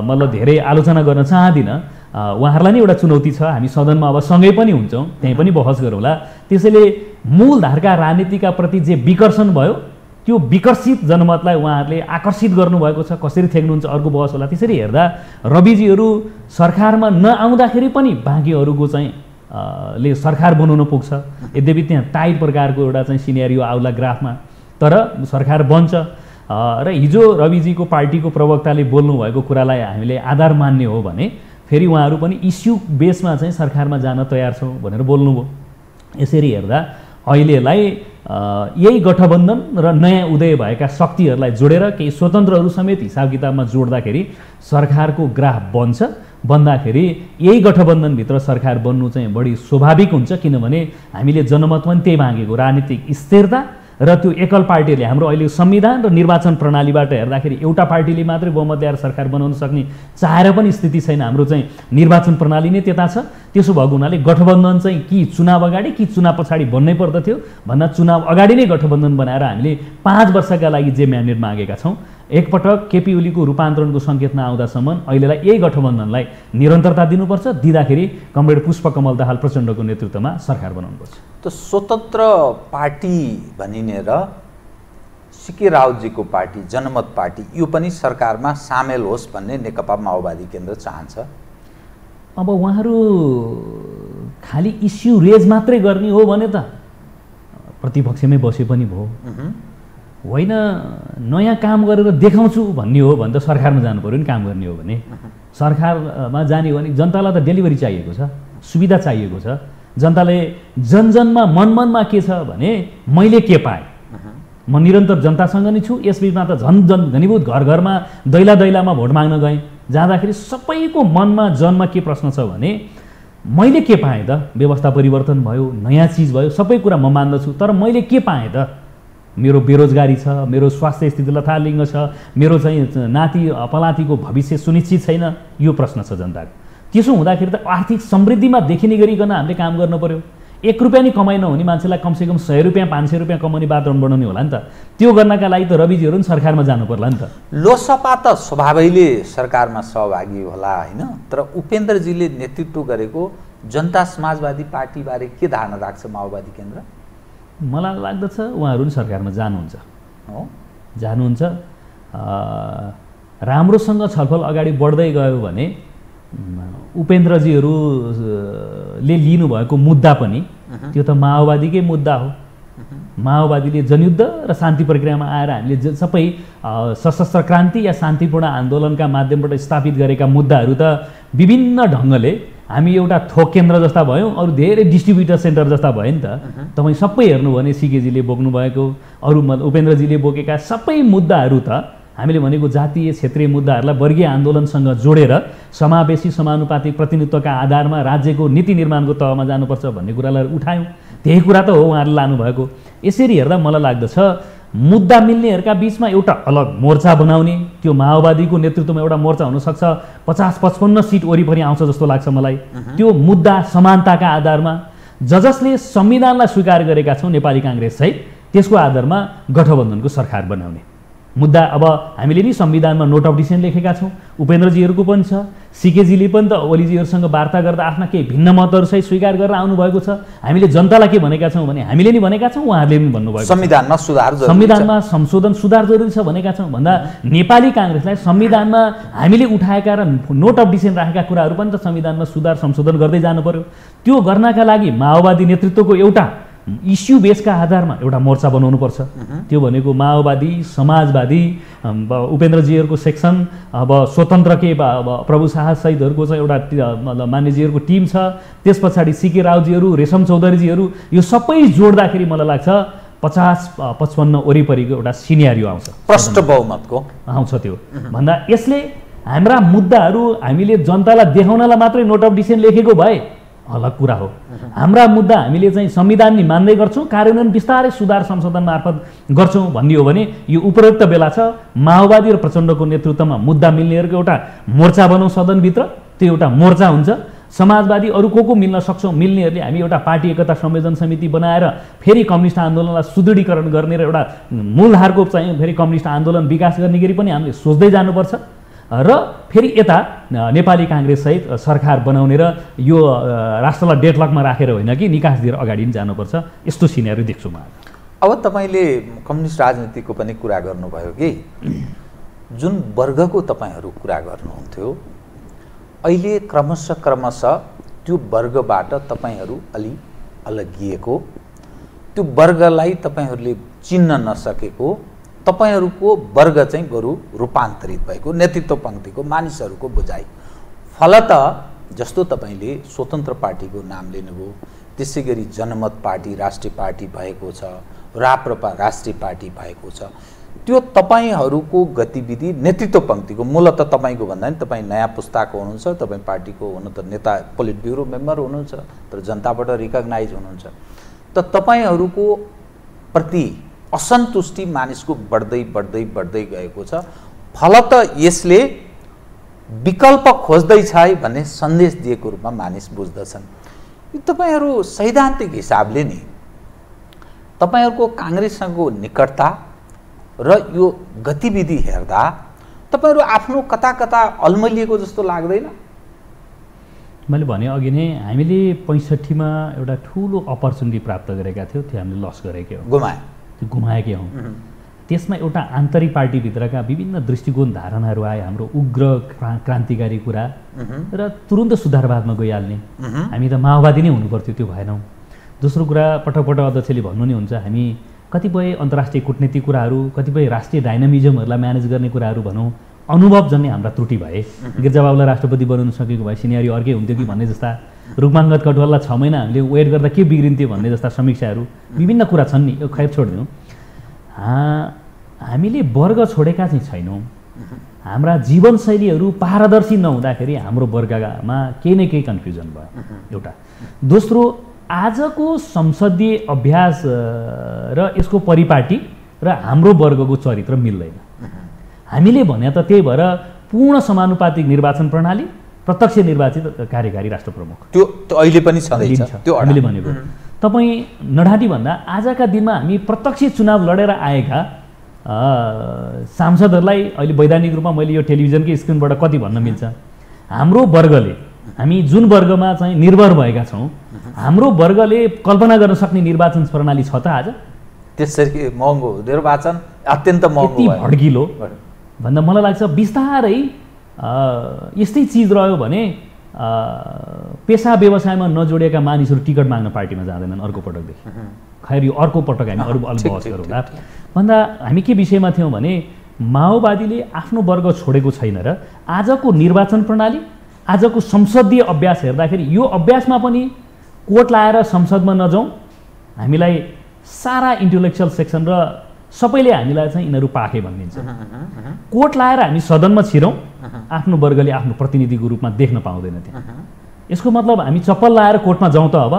मतलब धेरै आलोचना गर्न चाहदिनँ, उहाँहरूलाई नै एउटा चुनौती छ, हामी सदनमा अब सँगै पनि हुन्छौँ, त्यहीँ पनि बहस गरौँला। त्यसैले मूलधारका राजनीतिका प्रति जे विकर्षण भयो त्यो विकर्षित जनमतलाई उहाँहरूले आकर्षित गर्नुभएको छ, कसरी थ्याक्नुहुन्छ अर्को बहस होला। त्यसरी हेर्दा रविजीहरू सरकारमा नआउँदाखेरि पनि बाँकीहरूको चाहिँ ले सरकार बनाउन पुग्छ, यद्यपि त्यहाँ टाइट प्रकारको एउटा चाहिँ सिनेरियो आउला ग्राफमा, तर सरकार बन्छ। र हिजो रविजीको पार्टीको प्रवक्ताले बोल्नुभएको कुरालाई हामीले आधार मान्ने हो भने फेरि उहाँहरू पनि इस्यु बेसमा चाहिँ सरकारमा जान तयार छौँ भनेर बोल्नुभयो। यसरी हेर्दा अहिलेलाई यही गठबन्धन र नयाँ उदय भएका शक्तिहरूलाई जोडेर केही स्वतन्त्रहरू समेत हिसाब किताबमा जोड्दाखेरि सरकारको ग्राफ बन्छ। बन्दाखेरि यही गठबन्धनभित्र सरकार बन्नु चाहिँ बढी स्वाभाविक हुन्छ, किनभने हामीले जनमत पनि त्यही मागेको, राजनीतिक स्थिरता र त्यो एकल पार्टीले हाम्रो अहिले संविधान र निर्वाचन प्रणालीबाट हेर्दाखेरि एउटा पार्टीले मात्रै बहुमत ल्याएर सरकार बनाउन सक्ने चाहेर पनि स्थिति छैन, हाम्रो चाहिँ निर्वाचन प्रणाली नै त्यता छ। त्यसो भएको हुनाले गठबन्धन चाहिँ कि चुनाव अगाडि कि चुनाव पछाडि बन्नै पर्दथ्यो भन्दा चुनाव अगाडि नै गठबन्धन बनाएर हामीले 5 वर्षका लागि जे म्यान्डेट मागेका छौँ, एकपटक केपी ओलीको रूपान्तरणको सङ्केत नआउँदासम्म अहिलेलाई यही गठबन्धनलाई निरन्तरता दिनुपर्छ, दिँदाखेरि कमरेड पुष्पकमल दाहाल प्रचण्डको नेतृत्वमा सरकार बनाउनुपर्छ। त स्वतन्त्र पार्टी भनिने र सिके राउतजीको पार्टी जनमत पार्टी यो पनि सरकारमा सामेल होस् भन्ने नेकपा माओवादी केन्द्र चाहन्छ। अब उहाँहरू खालि इस्यु रेज मात्रै गर्ने हो भने त प्रतिपक्षमै बसे पनि भयो, होइन नयाँ काम गरेर देखाउँछु भन्ने हो भने त सरकारमा जानु पऱ्यो नि। काम गर्ने हो भने सरकारमा जाने हो भने जनतालाई त डेलिभरी चाहिएको छ, सुविधा चाहिएको छ। जनताले जनजनमा मनमनमा के छ भने मैले के पाएँ, म निरन्तर जनतासँग नै छु, यसबिचमा त झन् घनीभूत घर घरमा दैला दैलामा भोट माग्न गएँ, जाँदाखेरि सबैको मनमा जनमा के प्रश्न छ भने मैले के पाएँ त, व्यवस्था परिवर्तन भयो, नयाँ चिज भयो, सबै कुरा म मान्दछु, तर मैले के पाएँ त? मेरो बेरोजगारी छ, मेरो स्वास्थ्य स्थिति लथालिङ्ग छ, मेरो चाहिँ नाति पलातीको भविष्य सुनिश्चित छैन, यो प्रश्न छ जनताको। त्यसो हुँदाखेरि त आर्थिक समृद्धिमा देखिने गरिकन हामीले काम गर्नु पर्यो। 1 रुपियाँ नि कमाइ नहुने मान्छेलाई कमसेकम 100 रुपियाँ 500 रुपियाँ कमाउने वातावरण बनाउने होला नि त। त्यो गर्नका लागि त रविजीहरू पनि सरकारमा जानु पर्ला नि त। लोसपा त स्वभावैले सरकारमा सहभागी होला होइन, तर उपेन्द्रजीले नेतृत्व गरेको जनता समाजवादी पार्टीबारे के धारणा राख्छ माओवादी केन्द्र? मलाई लाग्दछ उहाँहरू पनि सरकारमा जानुहुन्छ जानुहुन्छ राम्रोसँग छलफल अगाडि बढ्दै गयो भने उपेन्द्रजीहरूले लिनुभएको मुद्दा पनि त्यो त माओवादीकै मुद्दा हो। माओवादीले जनयुद्ध र शान्ति प्रक्रियामा आएर हामीले सबै सशस्त्र क्रान्ति या शान्तिपूर्ण आन्दोलनका माध्यमबाट स्थापित गरेका मुद्दाहरू त विभिन्न ढङ्गले हामी एउटा थोक केन्द्र जस्ता भयौँ, अरू धेरै डिस्ट्रिब्युटर सेन्टर जस्ता भयो नि त। तपाईँ सबै हेर्नु भने सिकेजीले बोक्नु भएको, अरू उपेन्द्रजीले बोकेका सबै मुद्दाहरू त हामीले भनेको जातीय क्षेत्रीय मुद्दाहरूलाई वर्गीय आन्दोलनसँग जोडेर समावेशी समानुपातिक प्रतिनिधित्वका आधारमा राज्यको नीति निर्माणको तहमा जानुपर्छ भन्ने कुरालाई उठायौँ। त्यही कुरा त हो उहाँहरूले लानुभएको। यसरी हेर्दा मलाई लाग्दछ मुद्दा मिल्नेहरूका बिचमा एउटा अलग मोर्चा बनाउने, त्यो माओवादीको नेतृत्वमा एउटा मोर्चा हुनसक्छ, 50-55 सिट वरिपरि आउँछ जस्तो लाग्छ मलाई। त्यो मुद्दा समानताका आधारमा जसले संविधानलाई स्वीकार गरेका छौँ नेपाली काङ्ग्रेस सहित, त्यसको आधारमा गठबन्धनको सरकार बनाउने मुद्दा। अब हामीले नि संविधानमा नोट अफ डिसेन्ट लेखेका छौँ, उपेन्द्रजीहरूको पनि छ, सिकेजीले पनि त ओलीजीहरूसँग वार्ता गर्दा आफ्ना केही भिन्न मतहरूसहित स्वीकार गरेर आउनुभएको छ। हामीले जनतालाई के भनेका छौँ भने हामीले नि भनेका छौँ, उहाँहरूले पनि भन्नुभएको संविधानमा सुधार, संविधानमा संशोधन सुधार जरुरी छ भनेका छौँ भन्दा नेपाली काङ्ग्रेसलाई संविधानमा हामीले उठाएका र नोट अफ डिसेन्ट राखेका कुराहरू पनि त संविधानमा सुधार संशोधन गर्दै जानु पर्यो। त्यो गर्नका लागि माओवादी नेतृत्वको एउटा इस्यु बेसका आधारमा एउटा मोर्चा बनाउनुपर्छ। त्यो भनेको माओवादी, समाजवादी, उपेन्द्रजीहरूको सेक्सन, अब स्वतन्त्र के प्रभु शाह सहितहरूको चाहिँ एउटा मान्यजीहरूको टिम छ, त्यस पछाडि सिके रावजीहरू, रेशम चौधरीजीहरू, यो सबै जोड्दाखेरि मलाई लाग्छ 50-55 वरिपरिको एउटा सिनेरियो आउँछ, प्रष्ट बहुमतको आउँछ। त्यो भन्दा यसले हाम्रा मुद्दाहरू हामीले जनतालाई देखाउनलाई मात्रै नोट अफ डिसेन्ट लेखेको भए अलग कुरा हो। हाम्रा मुद्दा हामीले चाहिँ संविधान नि मान्दै गर्छौँ, कार्यान्वयन बिस्तारै सुधार संशोधन मार्फत गर्छौँ भन्ने हो भने यो उपयुक्त बेला छ। माओवादी र प्रचण्डको नेतृत्वमा मुद्दा मिल्नेहरूको एउटा मोर्चा बनाउँ सदनभित्र, त्यो एउटा मोर्चा हुन्छ। समाजवादी अरू को मिल्न सक्छौँ, मिल्नेहरूले हामी एउटा पार्टी एकता संयोजन समिति बनाएर फेरि कम्युनिस्ट आन्दोलनलाई सुदृढीकरण गर्ने र एउटा मूलधारको चाहिँ फेरि कम्युनिस्ट आन्दोलन विकास गर्ने गरी पनि हामीले सोच्दै जानुपर्छ र फेरि यता नेपाली काङ्ग्रेससहित सरकार बनाउने र यो राष्ट्रलाई डेडलकमा राखेर होइन कि निकास दिएर अगाडि पनि जानुपर्छ, यस्तो सिनेरियो देख्छु म। अब तपाईँले कम्युनिस्ट राजनीतिको पनि कुरा गर्नुभयो कि जुन वर्गको तपाईँहरू कुरा गर्नुहुन्थ्यो, अहिले क्रमशः त्यो वर्गबाट तपाईँहरू अलि अलगिएको, त्यो वर्गलाई तपाईँहरूले चिन्न नसकेको, तपाईहरूको वर्ग चाहिँ बरु रूपान्तरित भएको नेतृत्व पङ्क्तिको मानिसहरूको बुझाइ। फलत जस्तो तपाईँले स्वतन्त्र पार्टीको नाम लिनुभयो, त्यसै गरी जनमत पार्टी राष्ट्रिय पार्टी भएको छ, राप्रपा राष्ट्रिय पार्टी भएको छ। त्यो तपाईँहरूको गतिविधि नेतृत्व पङ्क्तिको मूलतः तपाईँको भन्दा नि तपाईँ नयाँ पुस्ताको हुनुहुन्छ, तपाईँ पार्टीको हुनु त नेता पोलिट ब्युरो मेम्बर हुनुहुन्छ, तर जनताबाट रिकग्नाइज हुनुहुन्छ। त तपाईँहरूको प्रति असन्तुष्टि मानिसको बढ्दै बढ्दै बढ्दै गएको छ। फलत यसले विकल्प खोज्दैछ है भन्ने सन्देश दिएको रूपमा मानिस बुझ्दछन्। यो तपाईँहरू सैद्धान्तिक हिसाबले नि तपाईँहरूको काङ्ग्रेससँगको निकटता र यो गतिविधि हेर्दा तपाईँहरू आफ्नो कता कता अल्मलिएको जस्तो लाग्दैन? मैले भने अघि नै हामीले 65 मा एउटा ठुलो अपर्च्युनिटी प्राप्त गरेका थियौँ, त्यो हामीले लस गरेकै हो, गुमाएकै हौँ। त्यसमा एउटा आन्तरिक पार्टीभित्रका विभिन्न दृष्टिकोण धारणाहरू आए, हाम्रो उग्र क्रान्तिकारी कुरा र तुरुन्त सुधारवादमा गइहाल्ने। हामी त माओवादी नै हुनुपर्थ्यो, त्यो भएनौँ। दोस्रो कुरा, पटक पटक अध्यक्षले भन्नु नै हुन्छ, हामी कतिपय अन्तर्राष्ट्रिय कूटनीतिक कुराहरू, कतिपय राष्ट्रिय डाइनामिजमहरूलाई म्यानेज गर्ने कुराहरू भनौँ, अनुभवजन्य हाम्रा त्रुटि भए। गिर्जाबाबुलाई राष्ट्रपति बनाउन सकेको भए सिनेरियो अर्कै हुन्थ्यो कि भन्ने जस्ता, रुकमाङ्गत कटुवाललाई 6 महिना हामीले वेट गर्दा के बिग्रिन्थ्यो भन्ने जस्ता समीक्षाहरू विभिन्न कुरा छन् नि, यो खैर छोडिदिउँ। हामीले वर्ग छोडेका चाहिँ छैनौँ। हाम्रा जीवनशैलीहरू पारदर्शी नहुँदाखेरि हाम्रो वर्गमा केही न केही कन्फ्युजन भयो, एउटा। दोस्रो, आजको संसदीय अभ्यास र यसको परिपाटी र हाम्रो वर्गको चरित्र मिल्दैन। हामीले भने त त्यही भएर पूर्ण समानुपातिक निर्वाचन प्रणाली, प्रत्यक्ष निर्वाचित कार्यकारी राष्ट्रप्रमुख, त्यो अहिले पनि छँदैछ। त्यो हामीले भनेको तपाईँ नढाँटी भन्दा आजका दिनमा हामी प्रत्यक्ष चुनाव लडेर आएका सांसदहरूलाई अहिले वैधानिक रूपमा मैले यो टेलिभिजनकै स्क्रिनबाट कति भन्न मिल्छ, हाम्रो वर्गले, हामी जुन वर्गमा चाहिँ निर्भर भएका छौँ, हाम्रो वर्गले कल्पना गर्न सक्ने निर्वाचन प्रणाली छ त आज? त्यसरी महँगो निर्वाचन, अत्यन्त महँगो, भड्किलो भन्दा मलाई लाग्छ बिस्तारै यस्तै चिज रह्यो भने पेसा व्यवसायमा नजोडिएका मानिसहरू टिकट माग्न पार्टीमा जाँदैनन् अर्को पटकदेखि। खैर यो अर्को पटक हामी अरू अलि बहस गरौँला। भन्दा हामी के विषयमा थियौँ भने माओवादीले आफ्नो वर्ग छोडेको छैन र आजको निर्वाचन प्रणाली आजको संसदीय अभ्यास हेर्दाखेरि यो अभ्यासमा पनि कोट लाएर संसदमा नजाउँ, हामीलाई सारा इन्टेलेक्चुअल सेक्सन र सबैले हामीलाई चाहिँ यिनीहरू पाखे भनिदिन्छ। कोट लाएर हामी सदनमा छिरौँ, आफ्नो वर्गले आफ्नो प्रतिनिधिको रूपमा देख्न पाउँदैन त्यहाँ। यसको मतलब हामी चप्पल लाएर कोर्टमा जाउँ त अब?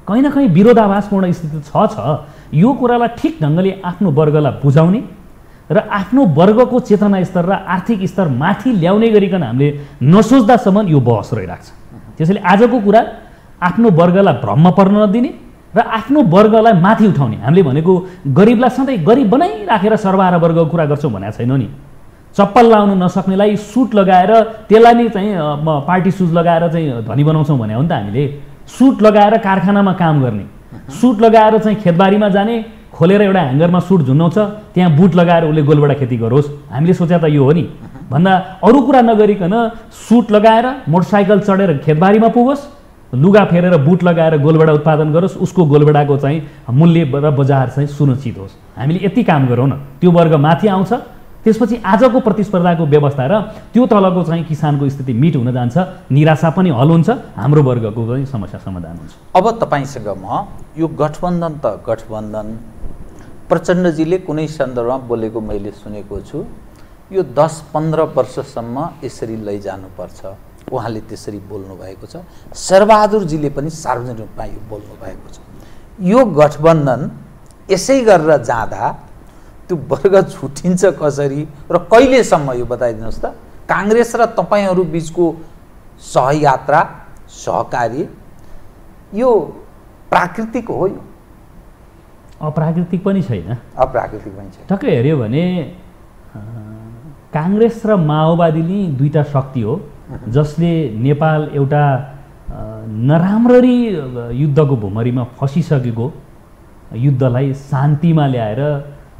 कहीँ न कहीँ विरोधाभासपूर्ण स्थिति छ। यो कुरालाई ठिक ढङ्गले आफ्नो वर्गलाई बुझाउने र आफ्नो वर्गको चेतना स्तर र आर्थिक स्तर माथि ल्याउने गरिकन हामीले नसोच्दासम्म यो बहस रहिरहेको छ। त्यसैले आजको कुरा आफ्नो वर्गलाई भ्रममा पर्न नदिने र आफ्नो वर्गलाई माथि उठाउने। हामीले भनेको गरिबलाई सधैँ गरिब बनाइराखेर सर्वहारा वर्गको कुरा गर्छौँ भनेको छैन नि। चप्पल लाउन नसक्नेलाई सुट लगाएर त्यसलाई नै चाहिँ पार्टी सुज लगाएर चाहिँ धनी बनाउँछौँ भने हो नि त। हामीले सुट लगाएर कारखानामा काम गर्ने, सुट लगाएर चाहिँ खेतबारीमा जाने, खोलेर एउटा ह्याङ्गरमा सुट झुन्नाउँछ, त्यहाँ बुट लगाएर उसले गोलबेडा खेती गरोस्। हामीले सोचे त यो हो नि भन्दा अरू कुरा नगरिकन सुट लगाएर मोटरसाइकल चढेर खेतबारीमा पुगोस्, लुगा फेरेर बुट लगाएर गोलबेडा उत्पादन गरोस्, उसको गोलबेडाको चाहिँ मूल्य र बजार चाहिँ सुनिश्चित होस्। हामीले यति काम गरौँ न, त्यो वर्ग माथि आउँछ। त्यसपछि आजको प्रतिस्पर्धाको व्यवस्था र त्यो तलको चाहिँ किसानको स्थिति मिट हुन जान्छ, निराशा पनि हल हुन्छ, हाम्रो वर्गको पनि समस्या समाधान हुन्छ। अब तपाईँसँग म यो गठबन्धन त गठबन्धन, प्रचण्डजीले कुनै सन्दर्भमा बोलेको मैले सुनेको छु, यो 10-15 वर्षसम्म यसरी लैजानुपर्छ, उहाँले त्यसरी बोल्नु भएको छ। शेरबहादुरजीले पनि सार्वजनिक रूपमा यो बोल्नु भएको छ। यो गठबन्धन यसै गरेर जाँदा त्यो वर्ग छुटिन्छ कसरी र कहिलेसम्म, यो बताइदिनुहोस् त। काङ्ग्रेस र तपाईँहरू बिचको सहयात्रा, सहकार्य यो प्राकृतिक हो, यो अप्राकृतिक पनि छैन। अप्राकृतिक पनि छैन। ठक्कै हेऱ्यो भने काङ्ग्रेस र माओवादी दुईटा शक्ति हो जसले नेपाल एउटा नराम्ररी युद्धको भुमरीमा फसिसकेको युद्धलाई शान्तिमा ल्याएर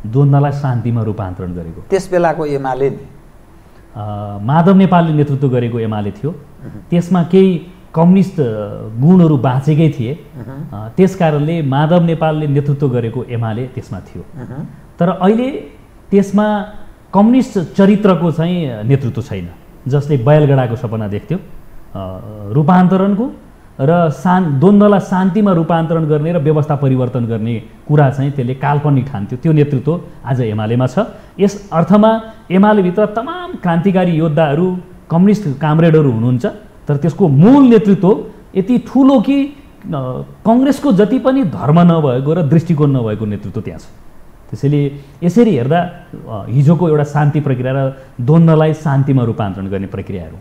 द्वन्द्वलाई शान्तिमा रूपान्तरण गरेको। त्यस बेलाको एमाले माधव नेपालले नेतृत्व गरेको एमाले थियो। त्यसमा केही कम्युनिस्ट गुणहरू बाँचेकै थिए, त्यस कारणले माधव नेपालले नेतृत्व गरेको एमाले त्यसमा थियो। तर अहिले त्यसमा कम्युनिस्ट चरित्रको चाहिँ नेतृत्व छैन, जसले बैलगडाको सपना देख्थ्यो रूपान्तरणको र द्वन्द्वलाई शान्तिमा रूपान्तरण गर्ने र व्यवस्था परिवर्तन गर्ने कुरा चाहिँ त्यसले काल्पनिक ठान्थ्यो। त्यो नेतृत्व आज एमालेमा छ। यस अर्थमा एमालेभित्र तमाम क्रान्तिकारी योद्धाहरू, कम्युनिस्ट कामरेडहरू हुनुहुन्छ, तर त्यसको मूल नेतृत्व यति ठुलो कि कङ्ग्रेसको जति पनि धर्म नभएको र दृष्टिकोण नभएको नेतृत्व त्यहाँ छ। त्यसैले यसरी हेर्दा हिजोको एउटा शान्ति प्रक्रिया र द्वन्द्वलाई शान्तिमा रूपान्तरण गर्ने प्रक्रियाहरू,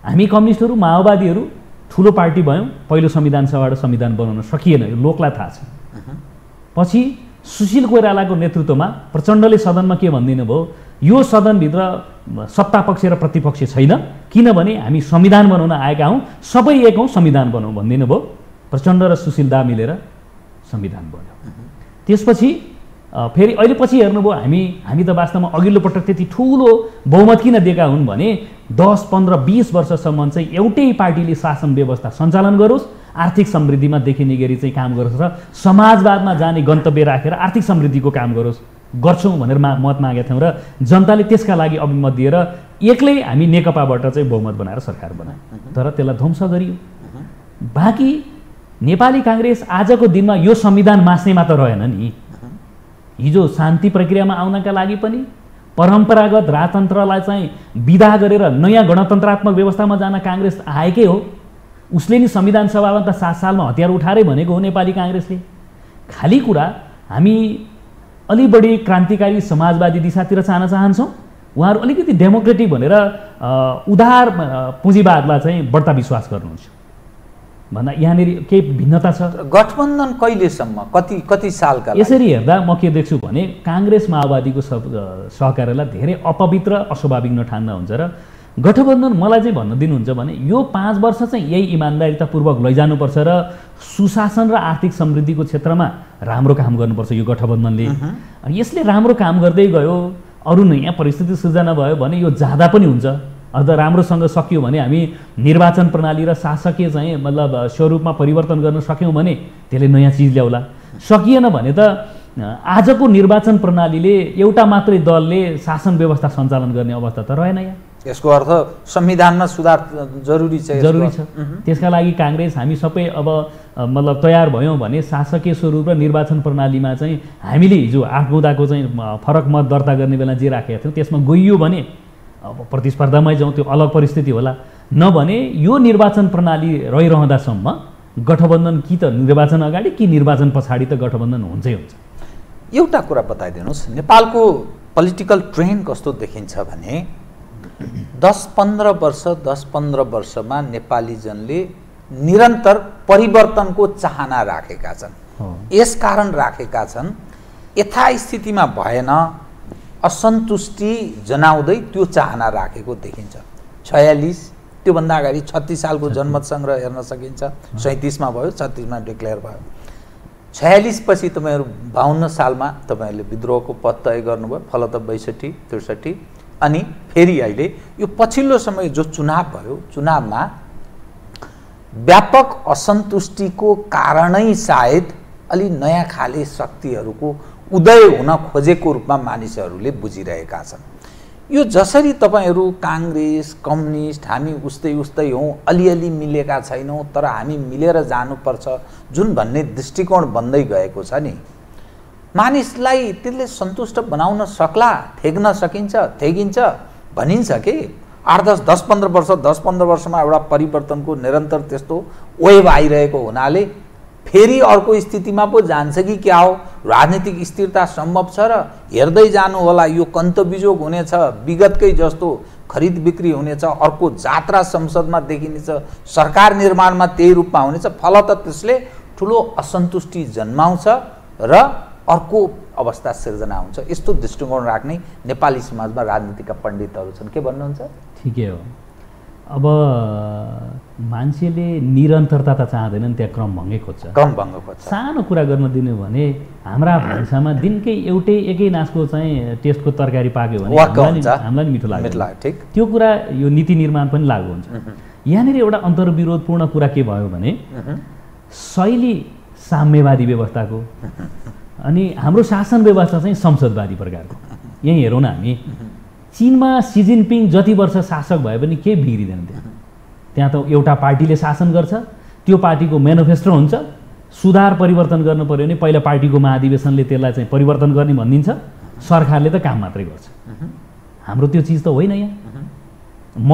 हामी कम्युनिस्टहरू माओवादीहरू ठुलो पार्टी भयौँ, पहिलो संविधान सभाबाट संविधान बनाउन सकिएन, यो लोकलाई थाहा छ। पछि सुशील कोइरालाको नेतृत्वमा प्रचण्डले सदनमा के भनिदिनु भयो, यो सदनभित्र सत्तापक्ष र प्रतिपक्ष छैन, किनभने हामी संविधान बनाउन आएका हौँ, सबै एक हौँ, संविधान बनाउँ भनिदिनु भयो। प्रचण्ड र सुशील दा मिलेर संविधान बन्यो। त्यसपछि फेरि अहिले पछि हेर्नुभयो, हामी त वास्तवमा अघिल्लो पटक त्यति ठुलो बहुमत किन दिएका हुन् भने 10, 15, 20 वर्षसम्म चाहिँ एउटै पार्टीले शासन व्यवस्था सञ्चालन गरोस्, आर्थिक समृद्धिमा देखिने गरी चाहिँ काम गरोस् र समाजवादमा जाने गन्तव्य राखेर आर्थिक समृद्धिको काम गरोस्, गर्छौँ भनेर मत मागेका थियौँ र जनताले त्यसका लागि अभिमत दिएर एक्लै हामी नेकपाबाट चाहिँ बहुमत बनाएर सरकार बनायो। तर त्यसलाई ध्वंस गरियो। बाँकी नेपाली काङ्ग्रेस आजको दिनमा यो संविधान मास्ने मात्र रहेन नि, हिजो शान्ति प्रक्रियामा आउनका लागि पनि परम्परागत राजतन्त्रलाई चाहिँ विदा गरेर नयाँ गणतन्त्रात्मक व्यवस्थामा जान काङ्ग्रेस आएकै हो। उसले नि संविधान सभामा त 7 सालमा हतियार उठाएरै भनेको हो नेपाली काङ्ग्रेसले। खाली कुरा हामी अलि बढी क्रान्तिकारी समाजवादी दिशातिर जान चाहन्छौँ, उहाँहरू अलिकति डेमोक्रेटिक भनेर उदार पुँजीवादलाई चाहिँ बढ्ता विश्वास गर्नुहुन्छ भन्दा यहाँनिर केही भिन्नता छ। गठबन्धन कहिलेसम्म, कति सालका? यसरी हेर्दा म के देख्छु भने काङ्ग्रेस माओवादीको सहकार्यलाई धेरै अपवित्र, अस्वाभाविक नठान्दा हुन्छ र गठबन्धन मलाई चाहिँ भन्न दिनुहुन्छ भने यो 5 वर्ष चाहिँ यही इमान्दारितापूर्वक लैजानुपर्छ र सुशासन र आर्थिक समृद्धिको क्षेत्रमा राम्रो काम गर्नुपर्छ यो गठबन्धनले। यसले राम्रो काम गर्दै गयो, अरू नयाँ परिस्थिति सिर्जना भयो भने यो जाँदा पनि हुन्छ। अझ राम्रोसँग सकियो भने हामी निर्वाचन प्रणाली र शासकीय चाहिँ मतलब स्वरूपमा परिवर्तन गर्न सक्यौँ भने त्यसले नयाँ चिज ल्याउला। सकिएन भने त आजको निर्वाचन प्रणालीले एउटा मात्रै दलले शासन व्यवस्था सञ्चालन गर्ने अवस्था त रहेन यहाँ। यसको अर्थ संविधानमा सुधार जरुरी छ। त्यसका लागि काङ्ग्रेस हामी सबै अब मतलब तयार भयौँ भने शासकीय स्वरूप र निर्वाचन प्रणालीमा चाहिँ हामीले हिजो 8 गौँदाको चाहिँ फरक मत दर्ता गर्ने बेला जे राखेका थियौँ त्यसमा गइयो भने अब प्रतिस्पर्धामै जाउँ, त्यो अलग परिस्थिति होला। नभने यो निर्वाचन प्रणाली रहिरहँदासम्म गठबन्धन कि त निर्वाचन अगाडि कि निर्वाचन पछाडि त गठबन्धन हुन्छै हुन्छ। एउटा कुरा बताइदिनुहोस्, नेपालको पोलिटिकल ट्रेन्ड कस्तो देखिन्छ भने 10-15 वर्षमा नेपाली जनले निरन्तर परिवर्तनको चाहना राखेका छन्। यसकारण राखेका छन् यथास्थितिमा भएन, असन्तुष्टि जनाउँदै त्यो चाहना राखेको देखिन्छ। 46 त्योभन्दा अगाडि 36 सालको जनमत सङ्ग्रह हेर्न सकिन्छ। 37 मा भयो, 36 मा डिक्लेयर भयो। 46 पछि तपाईँहरू 52 सालमा तपाईँहरूले विद्रोहको पथ तय गर्नुभयो, फलत 62-63। अनि फेरि अहिले यो पछिल्लो समय जो चुनाव भयो, चुनावमा व्यापक असन्तुष्टिको कारणै सायद अलि नयाँ खाले शक्तिहरूको उदय हुन खोजेको रूपमा मानिसहरूले बुझिरहेका छन्। यो जसरी तपाईँहरू काङ्ग्रेस, कम्युनिस्ट हामी उस्तै हौँ, अलिअलि मिलेका छैनौँ तर हामी मिलेर जानुपर्छ जुन भन्ने दृष्टिकोण बन्दै गएको छ नि, मानिसलाई त्यसले सन्तुष्ट बनाउन सक्ला, थेग्न सकिन्छ, थेगिन्छ भनिन्छ कि 8-10-15 वर्ष 10-15 वर्षमा एउटा परिवर्तनको निरन्तर त्यस्तो वेभ आइरहेको हुनाले फेरि अर्को स्थितिमा पो जान्छ कि क्या हो? राजनीतिक स्थिरता सम्भव छ र हेर्दै जानु होला, यो कन्तबिजोग हुनेछ, विगतकै जस्तो खरिद बिक्री हुनेछ, अर्को जात्रा संसदमा देखिनेछ, सरकार निर्माणमा त्यही रूपमा हुनेछ, फलत त्यसले ठुलो असन्तुष्टि जन्माउँछ र अर्को अवस्था सिर्जना हुन्छ। यस्तो दृष्टिकोण राख्ने नेपाली समाजमा राजनीतिका पण्डितहरू छन्। के भन्नुहुन्छ? ठिकै हो। अब मान्छेले निरन्तरता त चाहँदैनन्, त्यहाँ क्रमभङ्गै खोज्छ। सानो कुरा गर्न दिनु भने हाम्रा भान्सामा दिनकै एकै नाचको चाहिँ टेस्टको तरकारी पाक्यो भने हामीलाई मिठो लाग्छ। त्यो कुरा यो नीति निर्माण पनि लागु हुन्छ। यहाँनिर एउटा अन्तर्विरोधपूर्ण कुरा के भयो भने शैली साम्यवादी व्यवस्थाको अनि हाम्रो शासन व्यवस्था चाहिँ संसदवादी प्रकारको। यहीँ हेरौँ न, हामी चीनमा सी जिनपिङ जति वर्ष शासक भए पनि केही बिग्रिँदैन। त्यहाँ त एउटा पार्टीले शासन गर्छ, त्यो पार्टीको मेनिफेस्टो हुन्छ, सुधार परिवर्तन गर्नु पर्यो भने पहिला पार्टीको महाधिवेशनले त्यसलाई चाहिँ परिवर्तन गर्ने भनिदिन्छ, सरकारले त काम मात्रै गर्छ। हाम्रो त्यो चिज त होइन। यहाँ म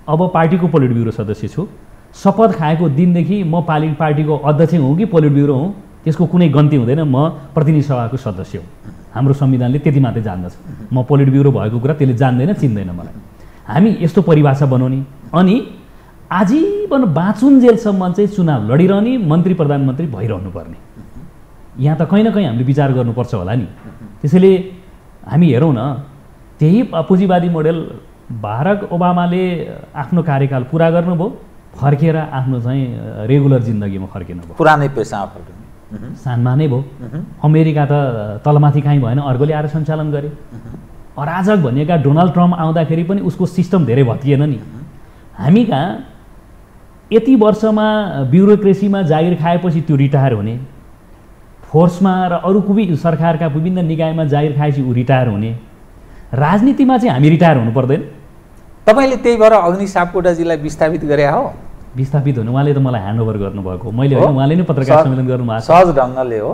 अब पार्टीको पोलिट ब्युरो सदस्य छु, शपथ खाएको दिनदेखि म पार्टीको अध्यक्ष हुँ कि पोलिट ब्युरो हुँ त्यसको कुनै गन्ती हुँदैन, म प्रतिनिधि सभाको सदस्य हुँ। हाम्रो संविधानले त्यति मात्रै जान्दछ। म पोलिट ब्युरो भएको कुरा त्यसले जान्दैन, चिन्दैन मलाई। हामी यस्तो परिभाषा बनाउने अनि आजीवन बाँचुन्जेलसम्म चाहिँ चुनाव लडिरहने, मन्त्री प्रधानमन्त्री भइरहनु पर्ने। यहाँ त कहीँ न कहीँ हामीले विचार गर्नुपर्छ होला नि। त्यसैले हामी हेरौँ न, त्यही पुँजीवादी मोडेल बाराक ओबामाले आफ्नो कार्यकाल पुरा गर्नुभयो, फर्केर आफ्नो चाहिँ रेगुलर जिन्दगीमा फर्किनु भयो, पुरानै पेसामा फर्किनु, सानमा नै भयो। अमेरिका त तलमाथि कहीँ भएन, अर्कोले आएर सञ्चालन गरे। अराजक भनिएका डोनाल्ड ट्रम्प आउँदाखेरि पनि उसको सिस्टम धेरै भत्किएन नि। हामी कहाँ यति वर्षमा ब्युरोक्रेसीमा जागिर खाएपछि त्यो रिटायर हुने, फोर्समा र अरू सरकारका विभिन्न निकायमा जागिर खाएपछि ऊ रिटायर हुने। राजनीतिमा चाहिँ हामी रिटायर हुनु पर्दैन। तपाईँले त्यही भएर अग्नि सापकोटाजीलाई विस्थापित गरे हो? विस्थापित हुनु उहाँले त मलाई ह्यान्डओभर गर्नुभएको, मैले होइन, उहाँले नै पत्रकार सम्मेलन गर्नुभएको सहज ढङ्गले हो।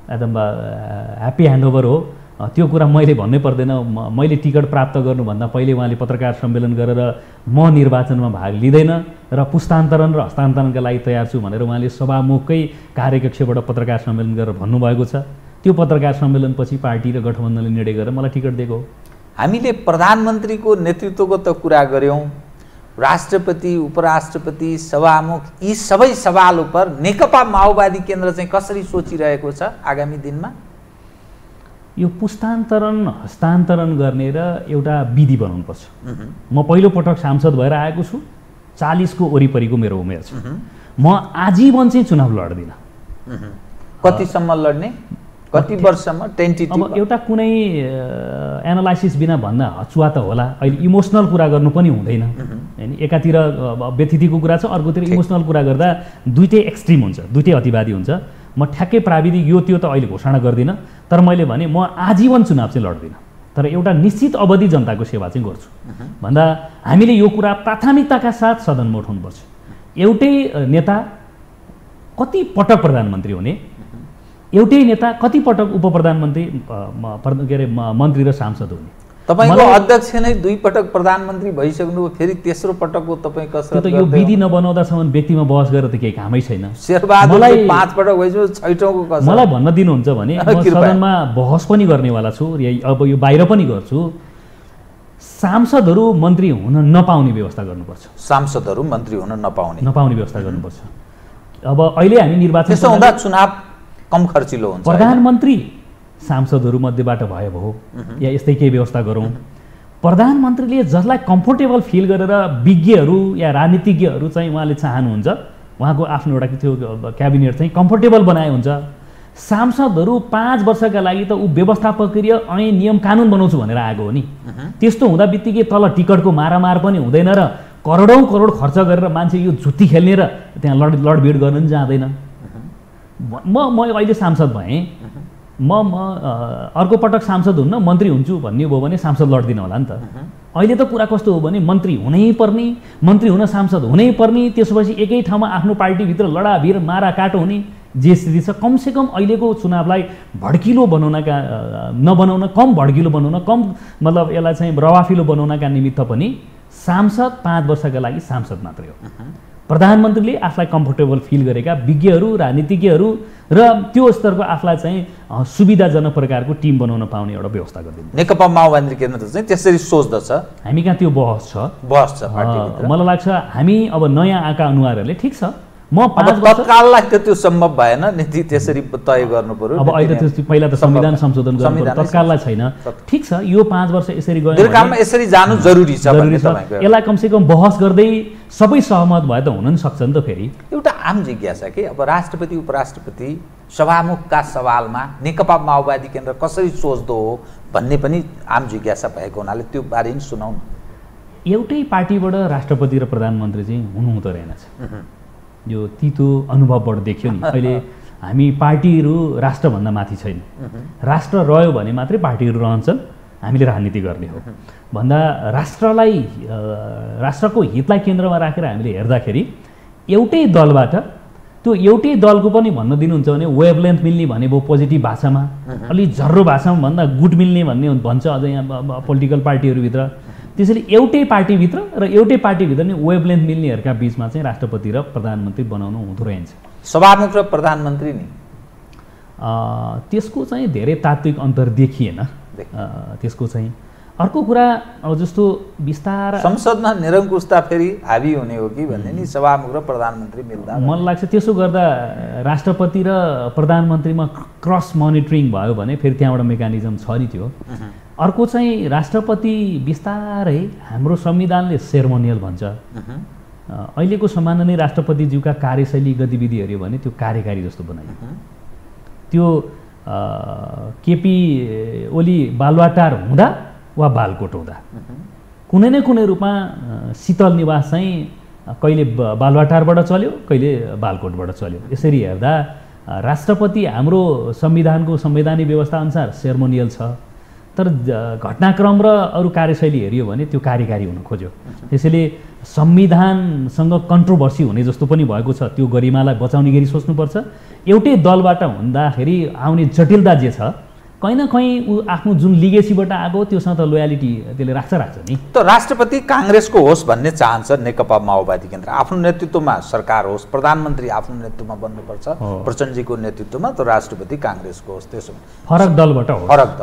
एकदम ह्याप्पी ह्यान्डओभर हो। त्यो कुरा मैले भन्नै पर्दैन। मैले टिकट प्राप्त गर्नुभन्दा पहिले उहाँले पत्रकार सम्मेलन गरेर म निर्वाचनमा भाग लिँदैन र पुस्तान्तरण र हस्तान्तरणका लागि तयार छु भनेर उहाँले सभामुखकै कार्यकक्षबाट पत्रकार सम्मेलन गरेर भन्नुभएको छ। त्यो पत्रकार सम्मेलनपछि पार्टी र गठबन्धनले निर्णय गरेर मलाई टिकट दिएको हो। हामीले प्रधानमन्त्रीको नेतृत्वको त कुरा गऱ्यौँ, राष्ट्रपति, उपराष्ट्रपति, सभामुख, यी सबै सवाल उपर नेकपा माओवादी केन्द्र चाहिँ कसरी सोचिरहेको छ आगामी दिनमा? यो पुस्तान्तरण हस्तान्तरण गर्ने र एउटा विधि बनाउनुपर्छ। म पहिलो पटक सांसद भएर आएको छु, 40 को वरिपरिको मेरो उमेर छ। म आजीवन चाहिँ चुनाव लड्दिनँ। कतिसम्म लड्ने? कति वर्षसम्म? टेन्टेटिभ अब एउटा कुनै एनालाइसिस बिना भन्दा हचुवा त होला। अहिले इमोसनल कुरा गर्नु पनि हुँदैन हैन। एकातिर व्यथितिको कुरा छ, अर्कोतिर इमोसनल कुरा गर्दा दुईटै एक्सट्रिम हुन्छ, दुईटै अतिवादी हुन्छ। म ठ्याक्कै प्राविधिक यो त्यो त अहिले घोषणा गर्दिनँ, तर मैले भने म आजीवन चुनाव चाहिँ लड्दिनँ। तर तर एउटा निश्चित अवधि जनताको सेवा चाहिँ गर्छु भन्दा हामीले यो कुरा प्राथमिकताका साथ सदनमा उठाउनुपर्छ। एउटै नेता कति पटक प्रधानमन्त्री हुने, एउटै नेता कति पटक उपप्रधानमन्त्री के अरे मन्त्री र सांसद हुने। तपाईको अध्यक्ष नै 2 पटक प्रधानमन्त्री भइसक्नु, फेरि तेस्रो पटकको तपाई कसरत गर्दै, यो विधि नबनाउँदासम्म व्यक्तिमा बहस गरेर त केही कामै छैन। शेरबहादुरले 5 पटक भइसक्यो, 6औँको कसरत। मलाई भन्न दिनुहुन्छ भने म सदनमा बहस पनि गर्नेवाला छु, अब यो बाहिर पनि गर्छु। सांसदहरू मन्त्री हुन नपाउने व्यवस्था गर्नुपर्छ। सांसदहरू मन्त्री हुन नपाउने व्यवस्था गर्नुपर्छ। अब अहिले हामी निर्वाचन त्यसो हुँदा चुनाव कम खर्चिलो हुन्छ। प्रधानमन्त्री सांसदहरू मध्येबाट भयो भो या यस्तै केही व्यवस्था गरौँ। प्रधानमन्त्रीले जसलाई कम्फोर्टेबल फिल गरेर विज्ञहरू या राजनीतिज्ञहरू चाहिँ उहाँले चाहनुहुन्छ, उहाँको आफ्नो एउटा त्यो क्याबिनेट चाहिँ कम्फोर्टेबल बनाए हुन्छ। सांसदहरू 5 वर्षका लागि त ऊ व्यवस्थापकीय ऐन नियम कानुन बनाउँछु भनेर आएको हो नि। त्यस्तो हुँदा बित्तिकै तल टिकटको मारामार पनि हुँदैन र करोडौँ करोड खर्च गरेर मान्छे यो जुत्ती खेल्ने र त्यहाँ लडभिड गर्न पनि जाँदैन। म अहिले सांसद भएँ, म अर्को पटक सांसद हुन्न मन्त्री हुन्छु भन्ने भयो भने सांसद लड्दिनँ होला नि त। अहिले त कुरा कस्तो हो भने मन्त्री हुनै पर्ने, मन्त्री हुन सांसद हुनै पर्ने, त्यसपछि एकै ठाउँमा आफ्नो पार्टीभित्र लडाभिड मारा काटो हुने जे स्थिति छ। कमसेकम अहिलेको चुनावलाई भड्किलो बनाउनका नबनाउन, कम भड्किलो बनाउन, कम मतलब यसलाई चाहिँ रवाफिलो बनाउनका निमित्त पनि सांसद 5 वर्षका लागि सांसद मात्रै हो। प्रधानमन्त्रीले आफूलाई कम्फोर्टेबल फिल गरेका विज्ञहरू, राजनीतिज्ञहरू र त्यो स्तरको आफूलाई चाहिँ सुविधाजनक प्रकारको टिम बनाउन पाउने एउटा व्यवस्था गरिदिनु। नेकपा माओवादी केन्द्र चाहिँ त्यसरी सोच्दछ। हामी कहाँ त्यो बहस छ पार्टीभित्र। मलाई लाग्छ हामी अब नयाँ आएका अनुहारहरूले ठिक छ, म 5 वर्ष तत्काललाई त्यो सम्भव भएन, नीति त्यसरी तय गर्नु पर्यो। अब अहिले त पहिला त संविधान संशोधन गर्नु पर्यो, तत्काललाई छैन। ठिक छ, यो 5 वर्ष यसरी गयो, दीर्घकालमा यसरी जानु जरुरी छ भन्ने तपाईको। यसलाई कमसेकम बहस गर्दै सबै सहमत भए त हुन नि सक्छ नि त। फेरि एउटा आम जिज्ञासा के, अब राष्ट्रपति उपराष्ट्रपति सभामुखका सवालमा नेकपा माओवादी केन्द्र कसरी सोच्दो हो भन्ने पनि आम जिज्ञासा भएको हुनाले त्यो बारे नि सुनाउँ। एउटै पार्टीबाट राष्ट्रपति र प्रधानमन्त्री चाहिँ हुनुहुँदो रहेनछ। यो तितो अनुभवबाट देखियो नि। अहिले हामी पार्टीहरू राष्ट्रभन्दा माथि छैन, राष्ट्र रह्यो भने मात्रै पार्टीहरू रहन्छन्, हामीले राजनीति गर्ने हो भन्दा राष्ट्रलाई, राष्ट्रको हितलाई केन्द्रमा राखेर हामीले हेर्दाखेरि एउटै दलबाट, त्यो एउटै दलको पनि भन्न दिनुहुन्छ भने वेभलेन्थ मिल्ने भने भयो पोजिटिभ भाषामा, अलि झर्रो भाषामा भन्दा गुड मिल्ने भन्ने भन्छ अझ यहाँ पोलिटिकल पार्टीहरूभित्र। त्यसैले एउटै पार्टीभित्र र एउटै पार्टीभित्र नै वेभलेन्थ मिल्नेहरूका बिचमा चाहिँ राष्ट्रपति र प्रधानमन्त्री बनाउनु हुँदो रहेछ। सभामुख र प्रधानमन्त्री नि त्यसको चाहिँ धेरै तात्विक अन्तर देखिएन। त्यसको चाहिँ अर्को कुरा, अब जस्तो विस्तार संसदमा निरङ्कुशता फेरि हावी हुने हो कि भन्ने नि सभामुख र प्रधानमन्त्री मिल्दा मलाई लाग्छ। त्यसो गर्दा राष्ट्रपति र प्रधानमन्त्रीमा क्रस मोनिटरिङ भयो भने फेरि त्यहाँबाट मेकानिजम छ नि त्यो। अर्को चाहिँ राष्ट्रपति बिस्तारै हाम्रो संविधानले सेरेमोनियल भन्छ। अहिलेको सम्माननीय राष्ट्रपतिज्यूका कार्यशैली गतिविधि हेऱ्यो भने त्यो कार्यकारी जस्तो बनाइयो। त्यो केपी ओली बालुवाटार हुँदा वा बालकोट हुँदा कुनै न कुनै रूपमा शीतल निवास चाहिँ कहिले बालुवाटारबाट चल्यो, कहिले बालकोटबाट चल्यो। यसरी हेर्दा राष्ट्रपति हाम्रो संविधानको संवैधानिक व्यवस्था अनुसार सेरेमोनियल छ, तर घटनाक्रम र अरू कार्यशैली हेऱ्यो भने त्यो कार्यकारी हुन खोज्यो। त्यसैले संविधानसँग कन्ट्रोभर्सी हुने जस्तो पनि भएको छ, त्यो गरिमालाई बचाउने गरी सोच्नुपर्छ। एउटै दलबाट हुँदाखेरि आउने जटिलता जे छ, कहीँ न कहीँ ऊ आफ्नो जुन लिगेसीबाट आएको त्योसँग त लोयालिटी त्यसले राख्छ नि। त राष्ट्रपति काङ्ग्रेसको होस् भन्ने चाहन्छ नेकपा माओवादी केन्द्र, आफ्नो नेतृत्वमा सरकार होस्, प्रधानमन्त्री आफ्नो नेतृत्वमा बन्नुपर्छ, प्रचण्डजीको नेतृत्वमा त राष्ट्रपति काङ्ग्रेसको होस्। त्यसो फरक दलबाट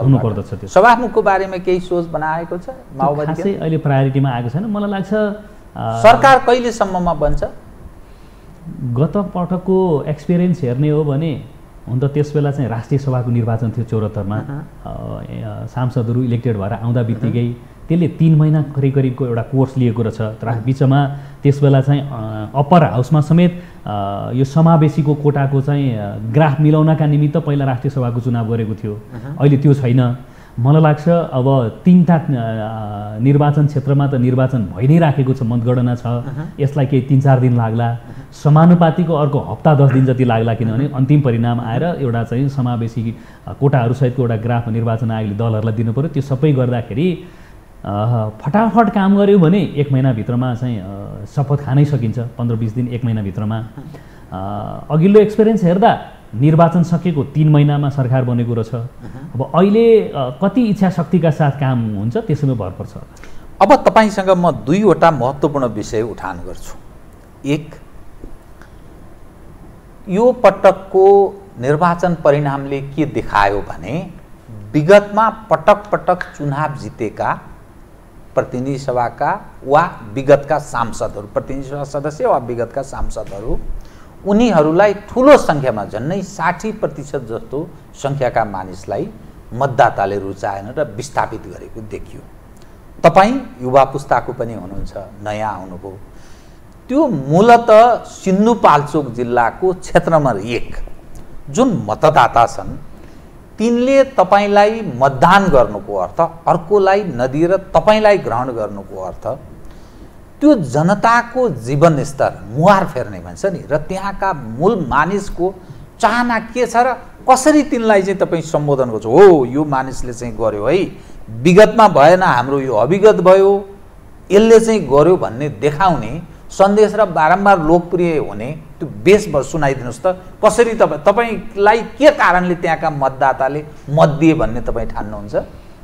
हुनुपर्दछ। त्यो सभामुखको बारेमा केही सोच बनाएको छ माओवादी खासै अहिले प्रायोरिटीमा आएको छैन। मलाई लाग्छ सरकार कहिलेसम्ममा बन्छ? गत पटकको एक्सपिरियन्स हेर्ने हो भने हुन त त्यस बेला चाहिँ राष्ट्रिय सभाको निर्वाचन थियो 74मा। सांसदहरू इलेक्टेड भएर आउँदा बित्तिकै त्यसले 3 महिना करिबको एउटा कोर्स लिएको रहेछ। तर बिचमा त्यस बेला चाहिँ अप्पर हाउसमा समेत यो समावेशीको कोटाको चाहिँ ग्राफ मिलाउनका निमित्त पहिला राष्ट्रिय सभाको चुनाव गरेको थियो। अहिले त्यो छैन। मलाई लाग्छ अब 3टा निर्वाचन क्षेत्रमा त निर्वाचन भइ नै राखेको छ, मतगणना छ, यसलाई केही 3-4 दिन लाग्ला, समानुपातिको अर्को हप्ता 10 दिन जति लाग्ला, किनभने अन्तिम परिणाम आएर एउटा चाहिँ समावेशी कोटाहरू सहितको एउटा ग्राफ निर्वाचन आयोगले दलहरूलाई दिनु पर्यो। त्यो सबै गर्दाखेरि फटाफट काम गर्यो भने 1 महिनाभित्रमा चाहिँ शपथ खानै सकिन्छ, 15-20 दिन 1 महिनाभित्रमा। अघिल्लो एक्सपिरियन्स हेर्दा निर्वाचन सकेको 3 महिनामा सरकार बनेको रहेछ। अब अहिले कति इच्छा शक्तिका साथ काम हुन्छ त्यसैमा भर पर्छ। अब तपाईसँग म 2वटा महत्त्वपूर्ण विषय उठान गर्छु। एक, यो पटकको निर्वाचन परिणामले के देखायो भने विगतमा पटक चुनाव जितेका प्रतिनिधि सभाका वा विगतका सांसदहरू, प्रतिनिधि सभा सदस्य वा विगतका सांसदहरू, उनीहरूलाई ठुलो सङ्ख्यामा झन्नै 60% जस्तो सङ्ख्याका मानिसलाई मतदाताले रुचाएन र विस्थापित गरेको देखियो। तपाईँ युवा पुस्ताको पनि हुनुहुन्छ, नयाँ आउनुभयो। त्यो मूलतः सिन्धुपाल्चोक जिल्लाको क्षेत्र नम्बर 1 जुन मतदाता छन् तिनले तपाईलाई मतदान गर्नुको अर्थ, अर्कोलाई नदिएर तपाईलाई ग्रहण गर्नुको अर्थ त्यो जनताको जीवनस्तर मुहार फेर्ने भन्छ नि, र त्यहाँका मूल मानिसको चाहना के छ र कसरी तिनलाई चाहिँ तपाईँ सम्बोधन गर्छ। हो, यो मानिसले चाहिँ गर्यो है, विगतमा भएन, हाम्रो यो अविगत भयो, यसले चाहिँ गर्यो भन्ने देखाउने सन्देश र बारम्बार लोकप्रिय हुने त्यो बेस सुनाइदिनुहोस् त। कसरी तपाईलाई के कारणले त्यहाँका मतदाताले मत दिए भन्ने तपाईँ ठान्नुहुन्छ?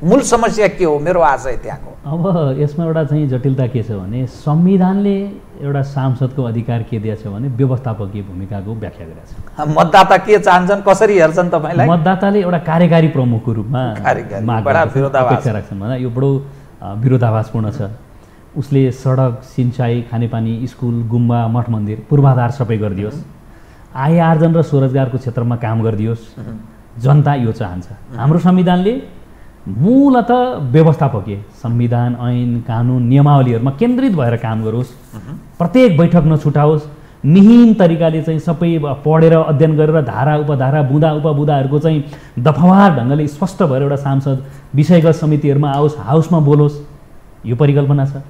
मूल समस्या के हो? मेरो आशय त्यहाँको। अब यसमा एउटा चाहिँ जटिलता के छ भने संविधानले एउटा सांसदको अधिकार के दिएको छ भने व्यवस्थापकीय भूमिकाको व्याख्या गरेको छ। मतदाता के चाहन्छन्, कसरी हेर्छन् तपाईलाई? मतदाताले एउटा कार्यकारी प्रमुखको रूपमा अपेक्षा राख्छन् भने यो बडो विरोधाभासपूर्ण छ। उसले सडक, सिंचाई, खानेपानी, स्कुल, गुम्बा, मठ मन्दिर, पूर्वाधार सबै गरिदियोस्, आय आर्जन र स्वरोजगारको क्षेत्रमा काम गरिदियोस्। जनता यो चाहन्छ। हाम्रो संविधानले मूलतः व्यवस्थापकीय संविधान, ऐन, कानुन, नियमावलीहरूमा केन्द्रित भएर काम गरोस्, प्रत्येक बैठक नछुटाओस्, मिहिन तरिकाले चाहिँ सबै पढेर अध्ययन गरेर धारा उपधारा बुँदा उपबुँदाहरूको चाहिँ दफावार ढङ्गले स्पष्ट भएर एउटा सांसद विषयगत समितिहरूमा आओस्, हाउसमा बोलोस्, यो परिकल्पना छ।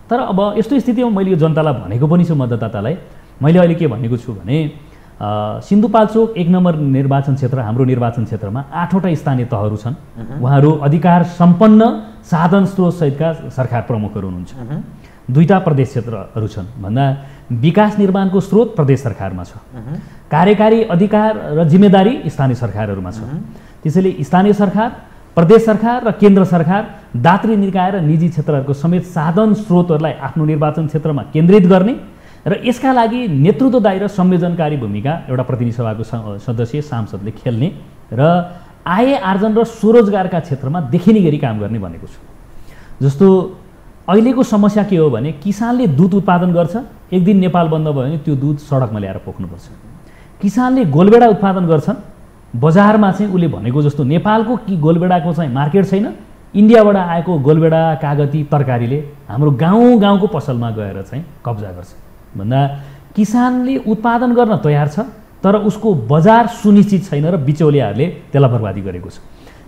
तर अब यस्तो स्थितिमा मैले यो जनतालाई भनेको पनि छु, मतदातालाई मैले अहिले के भनेको छु भने सिन्धुपाल्चोक 1 नम्बर निर्वाचन क्षेत्र, हाम्रो निर्वाचन क्षेत्रमा 8वटा स्थानीय तहहरू छन्। उहाँहरू अधिकार सम्पन्न साधन स्रोत सहितका सरकार प्रमुखहरू हुनुहुन्छ। 2टा प्रदेश क्षेत्रहरू छन् भन्दा विकास निर्माणको स्रोत प्रदेश सरकारमा छ, कार्यकारी अधिकार र जिम्मेदारी स्थानीय सरकारहरूमा छ। त्यसैले स्थानीय सरकार, प्रदेश सरकार र केन्द्र सरकार दात्री निकाय र निजी क्षेत्रहरूको समेत साधन स्रोतहरूलाई आफ्नो निर्वाचन क्षेत्रमा केन्द्रित गर्ने र यसका लागि नेतृत्वदायी र संयोजनकारी भूमिका एउटा प्रतिनिधि सभाको सदस्य सांसदले खेल्ने र आय आर्जन र स्वरोजगारका क्षेत्रमा देखिने गरी काम गर्ने भनेको छु। जस्तो अहिलेको समस्या के हो भने किसानले दुध उत्पादन गर्छ, एक दिन नेपाल बन्द भयो भने त्यो दुध सडकमा ल्याएर पोख्नुपर्छ। किसानले गोलबेडा उत्पादन गर्छन्, बजारमा चाहिँ उसले भनेको जस्तो नेपालको गोलबेडाको चाहिँ मार्केट छैन, इन्डियाबाट आएको गोलबेडा, कागती, तरकारीले हाम्रो गाउँ गाउँको पसलमा गएर चाहिँ कब्जा गर्छ। भन्दा किसानले उत्पादन गर्न तयार छ तर उसको बजार सुनिश्चित छैन र बिचौलियाहरूले त्यसलाई बर्बादी गरेको छ।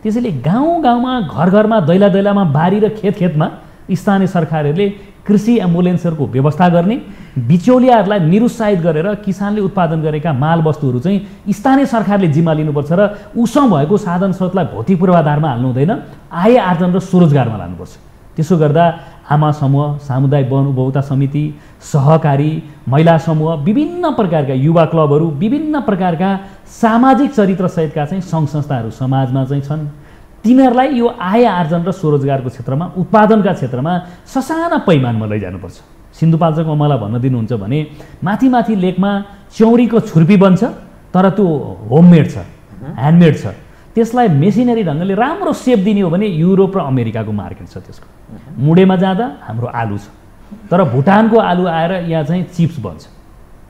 त्यसैले गाउँ गाउँमा, घर घरमा, दैला दैलामा, बारी र खेत खेतमा स्थानीय सरकारहरूले कृषि एम्बुलेन्सहरूको व्यवस्था गर्ने, बिचौलियाहरूलाई निरुत्साहित गरेर किसानले उत्पादन गरेका मालवस्तुहरू चाहिँ स्थानीय सरकारले जिम्मा लिनुपर्छ र उसँग भएको साधन स्रोतलाई भौतिक पूर्वाधारमा हाल्नु हुँदैन, आय आर्जन र स्वरोजगारमा लानुपर्छ। त्यसो गर्दा आमा समूह, सामुदायिक वन उपभोक्ता समिति, सहकारी, महिला समूह, विभिन्न प्रकारका युवा क्लबहरू, विभिन्न प्रकारका सामाजिक चरित्र सहितका चाहिँ सङ्घ संस्थाहरू समाजमा चाहिँ छन्। तिनीहरूलाई यो आय आर्जन र स्वरोजगारको क्षेत्रमा, उत्पादनका क्षेत्रमा ससाना पैमानमा लैजानुपर्छ। सिन्धुपाल्चोकमा मलाई भन्न दिनुहुन्छ भने माथि माथि लेकमा चौरीको छुर्पी बन्छ तर त्यो होममेड छ, ह्यान्डमेड छ। त्यसलाई मेसिनरी ढङ्गले राम्रो सेप दिने हो भने युरोप र अमेरिकाको मार्केट छ त्यसको। मुडेमा जाँदा हाम्रो आलु छ तर भुटानको आलु आएर यहाँ चाहिँ चिप्स बन्छ,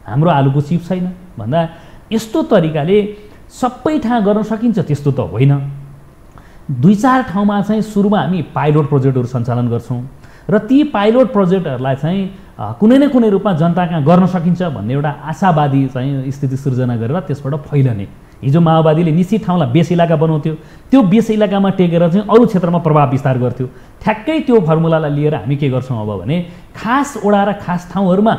हाम्रो आलुको चिप्स छैन। भन्दा यस्तो तरिकाले सबै ठाउँ गर्न सकिन्छ त्यस्तो त होइन। 2-4 ठाउँमा चाहिँ सुरुमा हामी पाइलोट प्रोजेक्टहरू सञ्चालन गर्छौँ र ती पाइलोट प्रोजेक्टहरूलाई चाहिँ कुनै न कुनै रूपमा जनता कहाँ गर्न सकिन्छ भन्ने एउटा आशावादी चाहिँ स्थिति सृजना गरेर त्यसबाट फैलने हिजो माओवादीले निश्चित ठाउँलाई बेस इलाका बनाउँथ्यो, त्यो बेस इलाकामा टेकेर चाहिँ अरू क्षेत्रमा प्रभाव विस्तार गर्थ्यो। ठ्याक्कै त्यो फर्मुलालाई लिएर हामी के गर्छौँ अब भने खास वडा र खास ठाउँहरूमा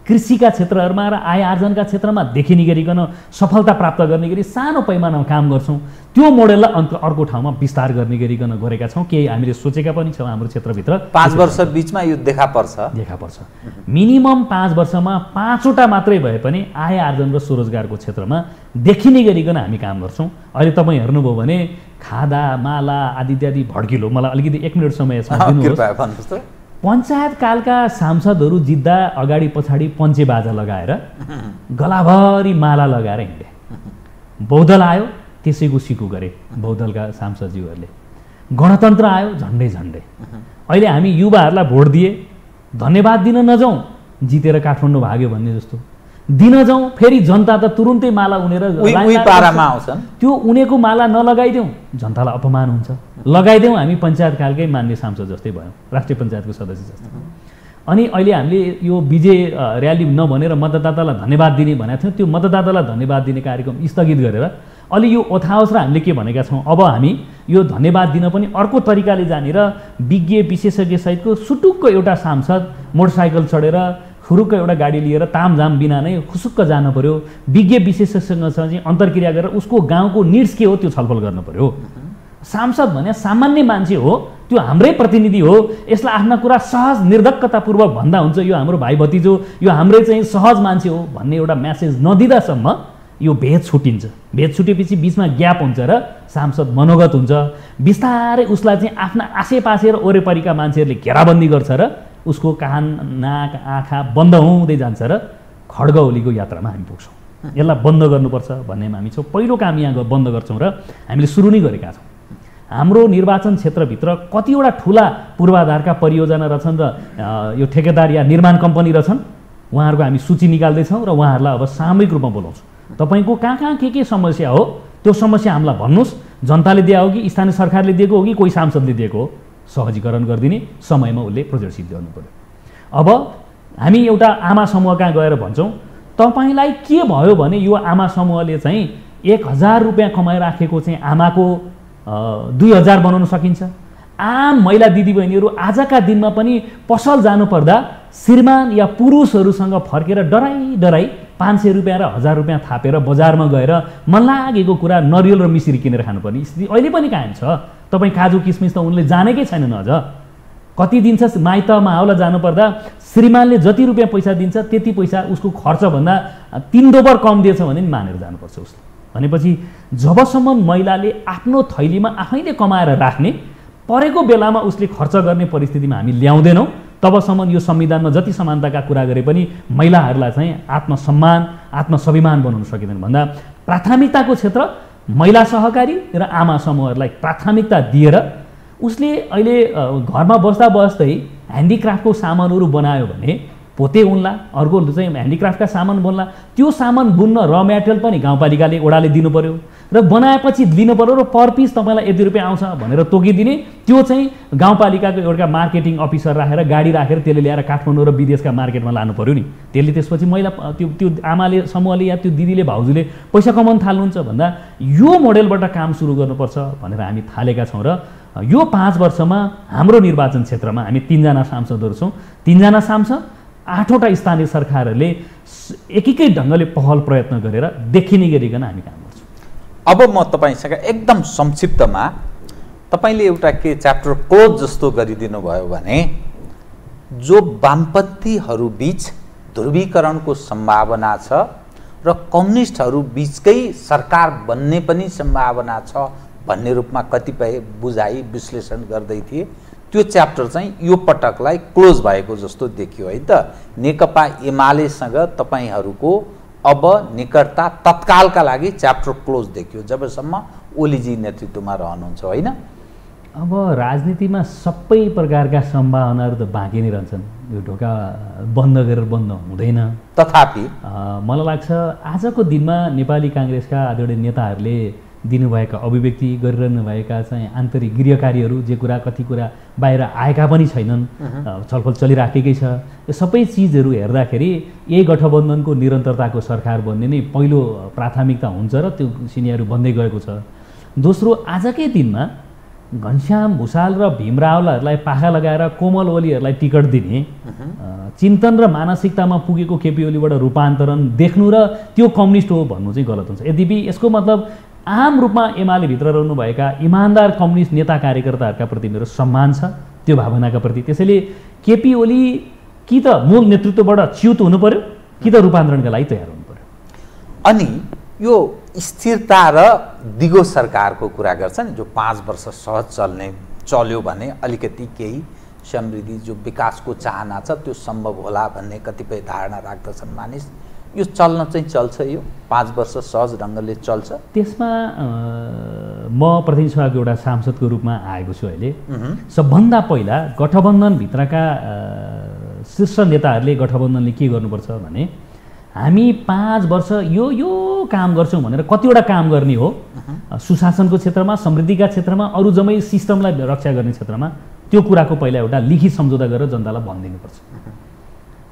कृषिका क्षेत्रहरूमा र आय आर्जनका क्षेत्रमा देखिने गरिकन सफलता प्राप्त गर्ने गरी सानो पैमानामा काम गर्छौँ। त्यो मोडेललाई अर्को ठाउँमा विस्तार गर्ने गरिकन गरेका छौँ। केही हामीले सोचेका पनि छौँ हाम्रो क्षेत्रभित्र 5 वर्ष बिचमा यो देखा पर्छ। मिनिमम 5 वर्षमा 5वटा मात्रै भए पनि आय आर्जन र स्वरोजगारको क्षेत्रमा देखिने गरिकन हामी काम गर्छौँ। अहिले तपाईँ हेर्नुभयो भने खादा माला आदि इत्यादि भड्किलो, मलाई अलिकति 1 मिनट समय दिनुहोस्। पञ्चायत कालका सांसदहरू जित्दा अगाडि पछाडि पञ्चे बाजा लगाएर गलाभरि माला लगाएर हिँडे। बहुदल आयो त्यसैको सिकु गरे बहुदलका सांसदज्यूहरूले। गणतन्त्र आयो झन्डै झन्डै। अहिले हामी युवाहरूलाई भोट दिए, धन्यवाद दिन नजाउँ, जितेर काठमाडौँ भाग्यो भन्ने जस्तो दिन जाउँ, फेरि जनता त तुरुन्तै माला उनेर पारामा आउँछन्। त्यो उनेको माला नलगाइदेऊ, जनतालाई अपमान हुन्छ। लगाइदेऊ, हामी पञ्चायत कालकै मान्य सांसद जस्तै भयौँ, राष्ट्रिय पञ्चायतको सदस्य जस्तै। अनि अहिले हामीले यो विजय र्याली नभनेर मतदातालाई धन्यवाद दिने भनेको थियौँ, त्यो मतदातालाई धन्यवाद दिने कार्यक्रम स्थगित गरेर अलि यो ओथाओस र हामीले के भनेका छौँ, अब हामी यो धन्यवाद दिन पनि अर्को तरिकाले जानेर विज्ञ विशेषज्ञ सहितको सुटुक्क एउटा सांसद मोटरसाइकल चढेर खुरुक्क एउटा गाडी लिएर तामझाम बिना नै खुसुक्क जानु पर्यो। विज्ञ विशेषज्ञसँग चाहिँ अन्तर्क्रिया गरेर उसको गाउँको निड्स के हो त्यो छलफल गर्नु पर्यो। सांसद भने सामान्य मान्छे हो, त्यो हाम्रै प्रतिनिधि हो। यसलाई आफ्ना कुरा सहज निर्धक्कतापूर्वक भन्दा हुन्छ, यो हाम्रो भाइ भतिजो, यो हाम्रै चाहिँ सहज मान्छे हो भन्ने एउटा म्यासेज नदिँदासम्म यो भेद छुटिन्छ। भेद छुटेपछि बिचमा ग्याप हुन्छ र सांसद मनोगत हुन्छ। बिस्तारै उसलाई चाहिँ आफ्ना आसेपासे र वरिपरिका मान्छेहरूले घेराबन्दी गर्छ र उसको कान नाक आँखा बन्द हुँदै जान्छ र खड्गौलीको यात्रामा हामी पुग्छौँ। यसलाई बन्द गर्नुपर्छ भन्नेमा हामी छौँ। पहिलो काम यहाँ बन्द गर्छौँ र हामीले सुरु नै गरेका छौँ। हाम्रो निर्वाचन क्षेत्रभित्र कतिवटा ठुला पूर्वाधारका परियोजना रहेछन् र यो ठेकेदार या निर्माण कम्पनी रहेछन्, उहाँहरूको हामी सूची निकाल्दैछौँ र उहाँहरूलाई अब सामूहिक रूपमा बोलाउँछौँ। तपाईँको कहाँ के समस्या हो त्यो समस्या हामीलाई भन्नुहोस्। जनताले दिए हो कि स्थानीय सरकारले दिएको हो कि कोही सांसदले दिएको हो, सहजीकरण गरिदिने, समयमा उसले प्रोजेक्ट गर्नु पर्यो। अब हामी एउटा आमा समूह कहाँ गएर भन्छौँ, तपाईँलाई के भयो भने यो आमा समूहले चाहिँ 1000 रुपियाँ कमाइराखेको चाहिँ आमाको 2000 बनाउन सकिन्छ। आम महिला दिदीबहिनीहरू आजका दिनमा पनि पसल जानुपर्दा श्रीमान या पुरुषहरूसँग फर्केर डराई 500 रुपियाँ र 1000 रुपियाँ थापेर बजारमा गएर मन लागेको कुरा नरिवल र मिश्री किनेर खानुपर्ने स्थिति अहिले पनि कायम छ। तपाईँ काजु किसमिस त उनले जानेकै छैनन्। अझ कति दिन्छ माइत माओला जानुपर्दा श्रीमानले जति रुपियाँ पैसा दिन्छ त्यति पैसा उसको खर्चभन्दा 3 दोबर कम दिएछ भने नि मानेर जानुपर्छ उसले। भनेपछि जबसम्म महिलाले आफ्नो थैलीमा आफैले कमाएर राख्ने, परेको बेलामा उसले खर्च गर्ने परिस्थितिमा हामी ल्याउँदैनौँ, तबसम्म यो संविधानमा जति समानताका कुरा गरे पनि महिलाहरूलाई चाहिँ आत्मसम्मान आत्मस्वाभिमान बनाउन सकिँदैन। भन्दा प्राथमिकताको क्षेत्र महिला सहकारी र आमा समूहहरूलाई प्राथमिकता दिएर उसले अहिले घरमा बस्दा बस्दै ह्यान्डिक्राफ्टको सामानहरू बनायो भने पोते उनला, अर्को चाहिँ ह्यान्डिक्राफ्टका सामान बुन्ला, त्यो सामान बुन्न र मेटेरियल पनि गाउँपालिकाले ओडाले दिनु पर्यो र बनाएपछि लिनु पर्यो र पर पिस तपाईँलाई यति रुपियाँ आउँछ भनेर तोकिदिने। त्यो चाहिँ गाउँपालिकाको एउटा मार्केटिङ अफिसर राखेर गाडी राखेर त्यसले ल्याएर काठमाडौँ र विदेशका मार्केटमा लानु पर्यो नि। त्यसले त्यसपछि महिला त्यो आमाले समूहले या त्यो दिदीले भाउजूले पैसा कमाउन थाल्नुहुन्छ भन्दा यो मोडेलबाट काम सुरु गर्नुपर्छ भनेर हामी थालेका छौँ। र यो 5 वर्षमा हाम्रो निर्वाचन क्षेत्रमा हामी 3 जना सांसदहरू छौँ। 3 जना सांसद, 8वटा स्थानीय सरकारहरूले एकै ढङ्गले पहल प्रयत्न गरेर देखिने गरिकन हामी काम गर्छौँ। अब म तपाईँसँग एकदम संक्षिप्तमा तपाईँले एउटा के च्याप्टर क्लोज जस्तो गरिदिनु भयो भने जो वामपन्थीहरू बीच ध्रुवीकरणको सम्भावना छ र कम्युनिस्टहरू बीचकै सरकार बन्ने पनि सम्भावना छ भन्ने रूपमा कतिपय बुझाइ विश्लेषण गर्दै थिए। त्यो च्याप्टर चाहिँ यो पटकलाई क्लोज भएको जस्तो देखियो है त। नेकपा एमालेसँग तपाईँहरूको अब निकटता तत्कालका लागि च्याप्टर क्लोज देखियो जबसम्म ओलीजी नेतृत्वमा रहनुहुन्छ, होइन? अब राजनीतिमा सबै प्रकारका सम्भावनाहरू त बाँकी नै रहन्छन्, यो ढोका बन्द गरेर बन्द हुँदैन। तथापि मलाई लाग्छ आजको दिनमा नेपाली काङ्ग्रेसका आदरणीय नेताहरूले दिनुभएका अभिव्यक्ति गरिरहनु भएका चाहिँ आन्तरिक गृह कार्यहरू जे कुरा कति कुरा बाहिर आएका पनि छैनन्, छलफल चलिराखेकै छ। यो सबै चिजहरू हेर्दाखेरि यही गठबन्धनको निरन्तरताको सरकार बन्ने नै पहिलो प्राथमिकता हुन्छ र त्यो सिनेरियो बन्दै गएको छ। दोस्रो, आजकै दिनमा घनश्याम भुषाल र भीम रावलहरूलाई पाखा लगाएर कोमल ओलीहरूलाई टिकट दिने चिन्तन र मानसिकतामा पुगेको केपी ओलीबाट रूपान्तरण देख्नु र त्यो कम्युनिस्ट हो भन्नु चाहिँ गलत हुन्छ। यद्यपि यसको मतलब आम रूपमा एमाले भित्र रहनुभएका इमान्दार कम्युनिस्ट नेता कार्यकर्ताहरूका प्रति मेरो सम्मान छ, त्यो भावनाका प्रति। त्यसैले केपी ओली कि त मूल नेतृत्वबाट च्युत हुनु पर्यो कि त रूपान्तरणका लागि तयार हुनु पर्यो। अनि यो स्थिरता र दिगो सरकारको कुरा गर्छ नि, जो 5 वर्ष सहज चल्यो भने अलिकति केही समृद्धि जो विकासको चाहना छ त्यो सम्भव होला भन्ने कतिपय धारणा राख्दछन् मानिस। यो चल्न चाहिँ चल्छ, यो 5 वर्ष सहज ढङ्गले चल्छ। त्यसमा म प्रतिनिधि सभाको एउटा सांसदको रूपमा आएको छु अहिले। सबभन्दा पहिला गठबन्धनभित्रका शीर्ष नेताहरूले गठबन्धनले के गर्नुपर्छ भने हामी 5 वर्ष यो काम गर्छौँ भनेर कतिवटा काम गर्ने हो, सुशासनको क्षेत्रमा, समृद्धिका क्षेत्रमा, अरू जम्मै सिस्टमलाई रक्षा गर्ने क्षेत्रमा, त्यो कुराको पहिला एउटा लिखित सम्झौता गरेर जनतालाई भनिदिनुपर्छ।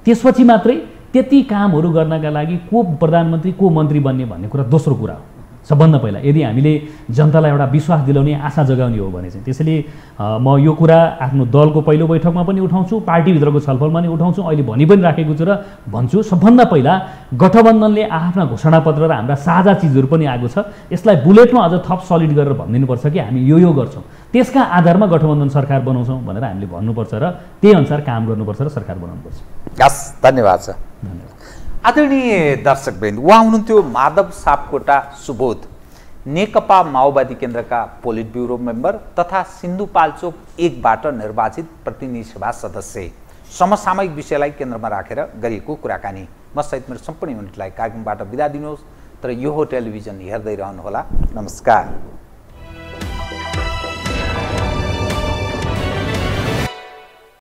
त्यसपछि मात्रै त्यति कामहरू गर्नका लागि को प्रधानमन्त्री को मन्त्री बन्ने भन्ने कुरा दोस्रो कुरा हो। सबभन्दा पहिला यदि हामीले जनतालाई एउटा विश्वास दिलाउने, आशा जगाउने हो भने चाहिँ। त्यसैले म यो कुरा आफ्नो दलको पहिलो बैठकमा पनि उठाउँछु, पार्टीभित्रको छलफलमा पनि उठाउँछु, अहिले भनि पनि राखेको छु र भन्छु। सबभन्दा पहिला गठबन्धनले आफ्ना घोषणापत्र र हाम्रा साझा चिजहरू पनि आएको छ, यसलाई बुलेटमा अझ थप सलिड गरेर भनिदिनुपर्छ कि हामी यो गर्छौँ, त्यसका आधारमा गठबन्धन सरकार बनाउँछौँ भनेर हामीले भन्नुपर्छ र त्यही अनुसार काम गर्नुपर्छ र सरकार बनाउनुपर्छ। हस्, धन्यवाद छ। आदरणीय दर्शकवृन्द, उहाँ हुनुहुन्थ्यो माधव सापकोटा सुबोध, नेकपा माओवादी केन्द्रका पोलिट ब्युरो मेम्बर तथा सिन्धुपाल्चोक 1बाट निर्वाचित प्रतिनिधि सभा सदस्य। समसामयिक विषयलाई केन्द्रमा राखेर गरिएको कुराकानी। म सहित मेरो सम्पूर्ण युनिटलाई कार्यक्रमबाट बिदा दिनुहोस्, तर यो टेलिभिजन हेर्दै रहनुहोला। नमस्कार।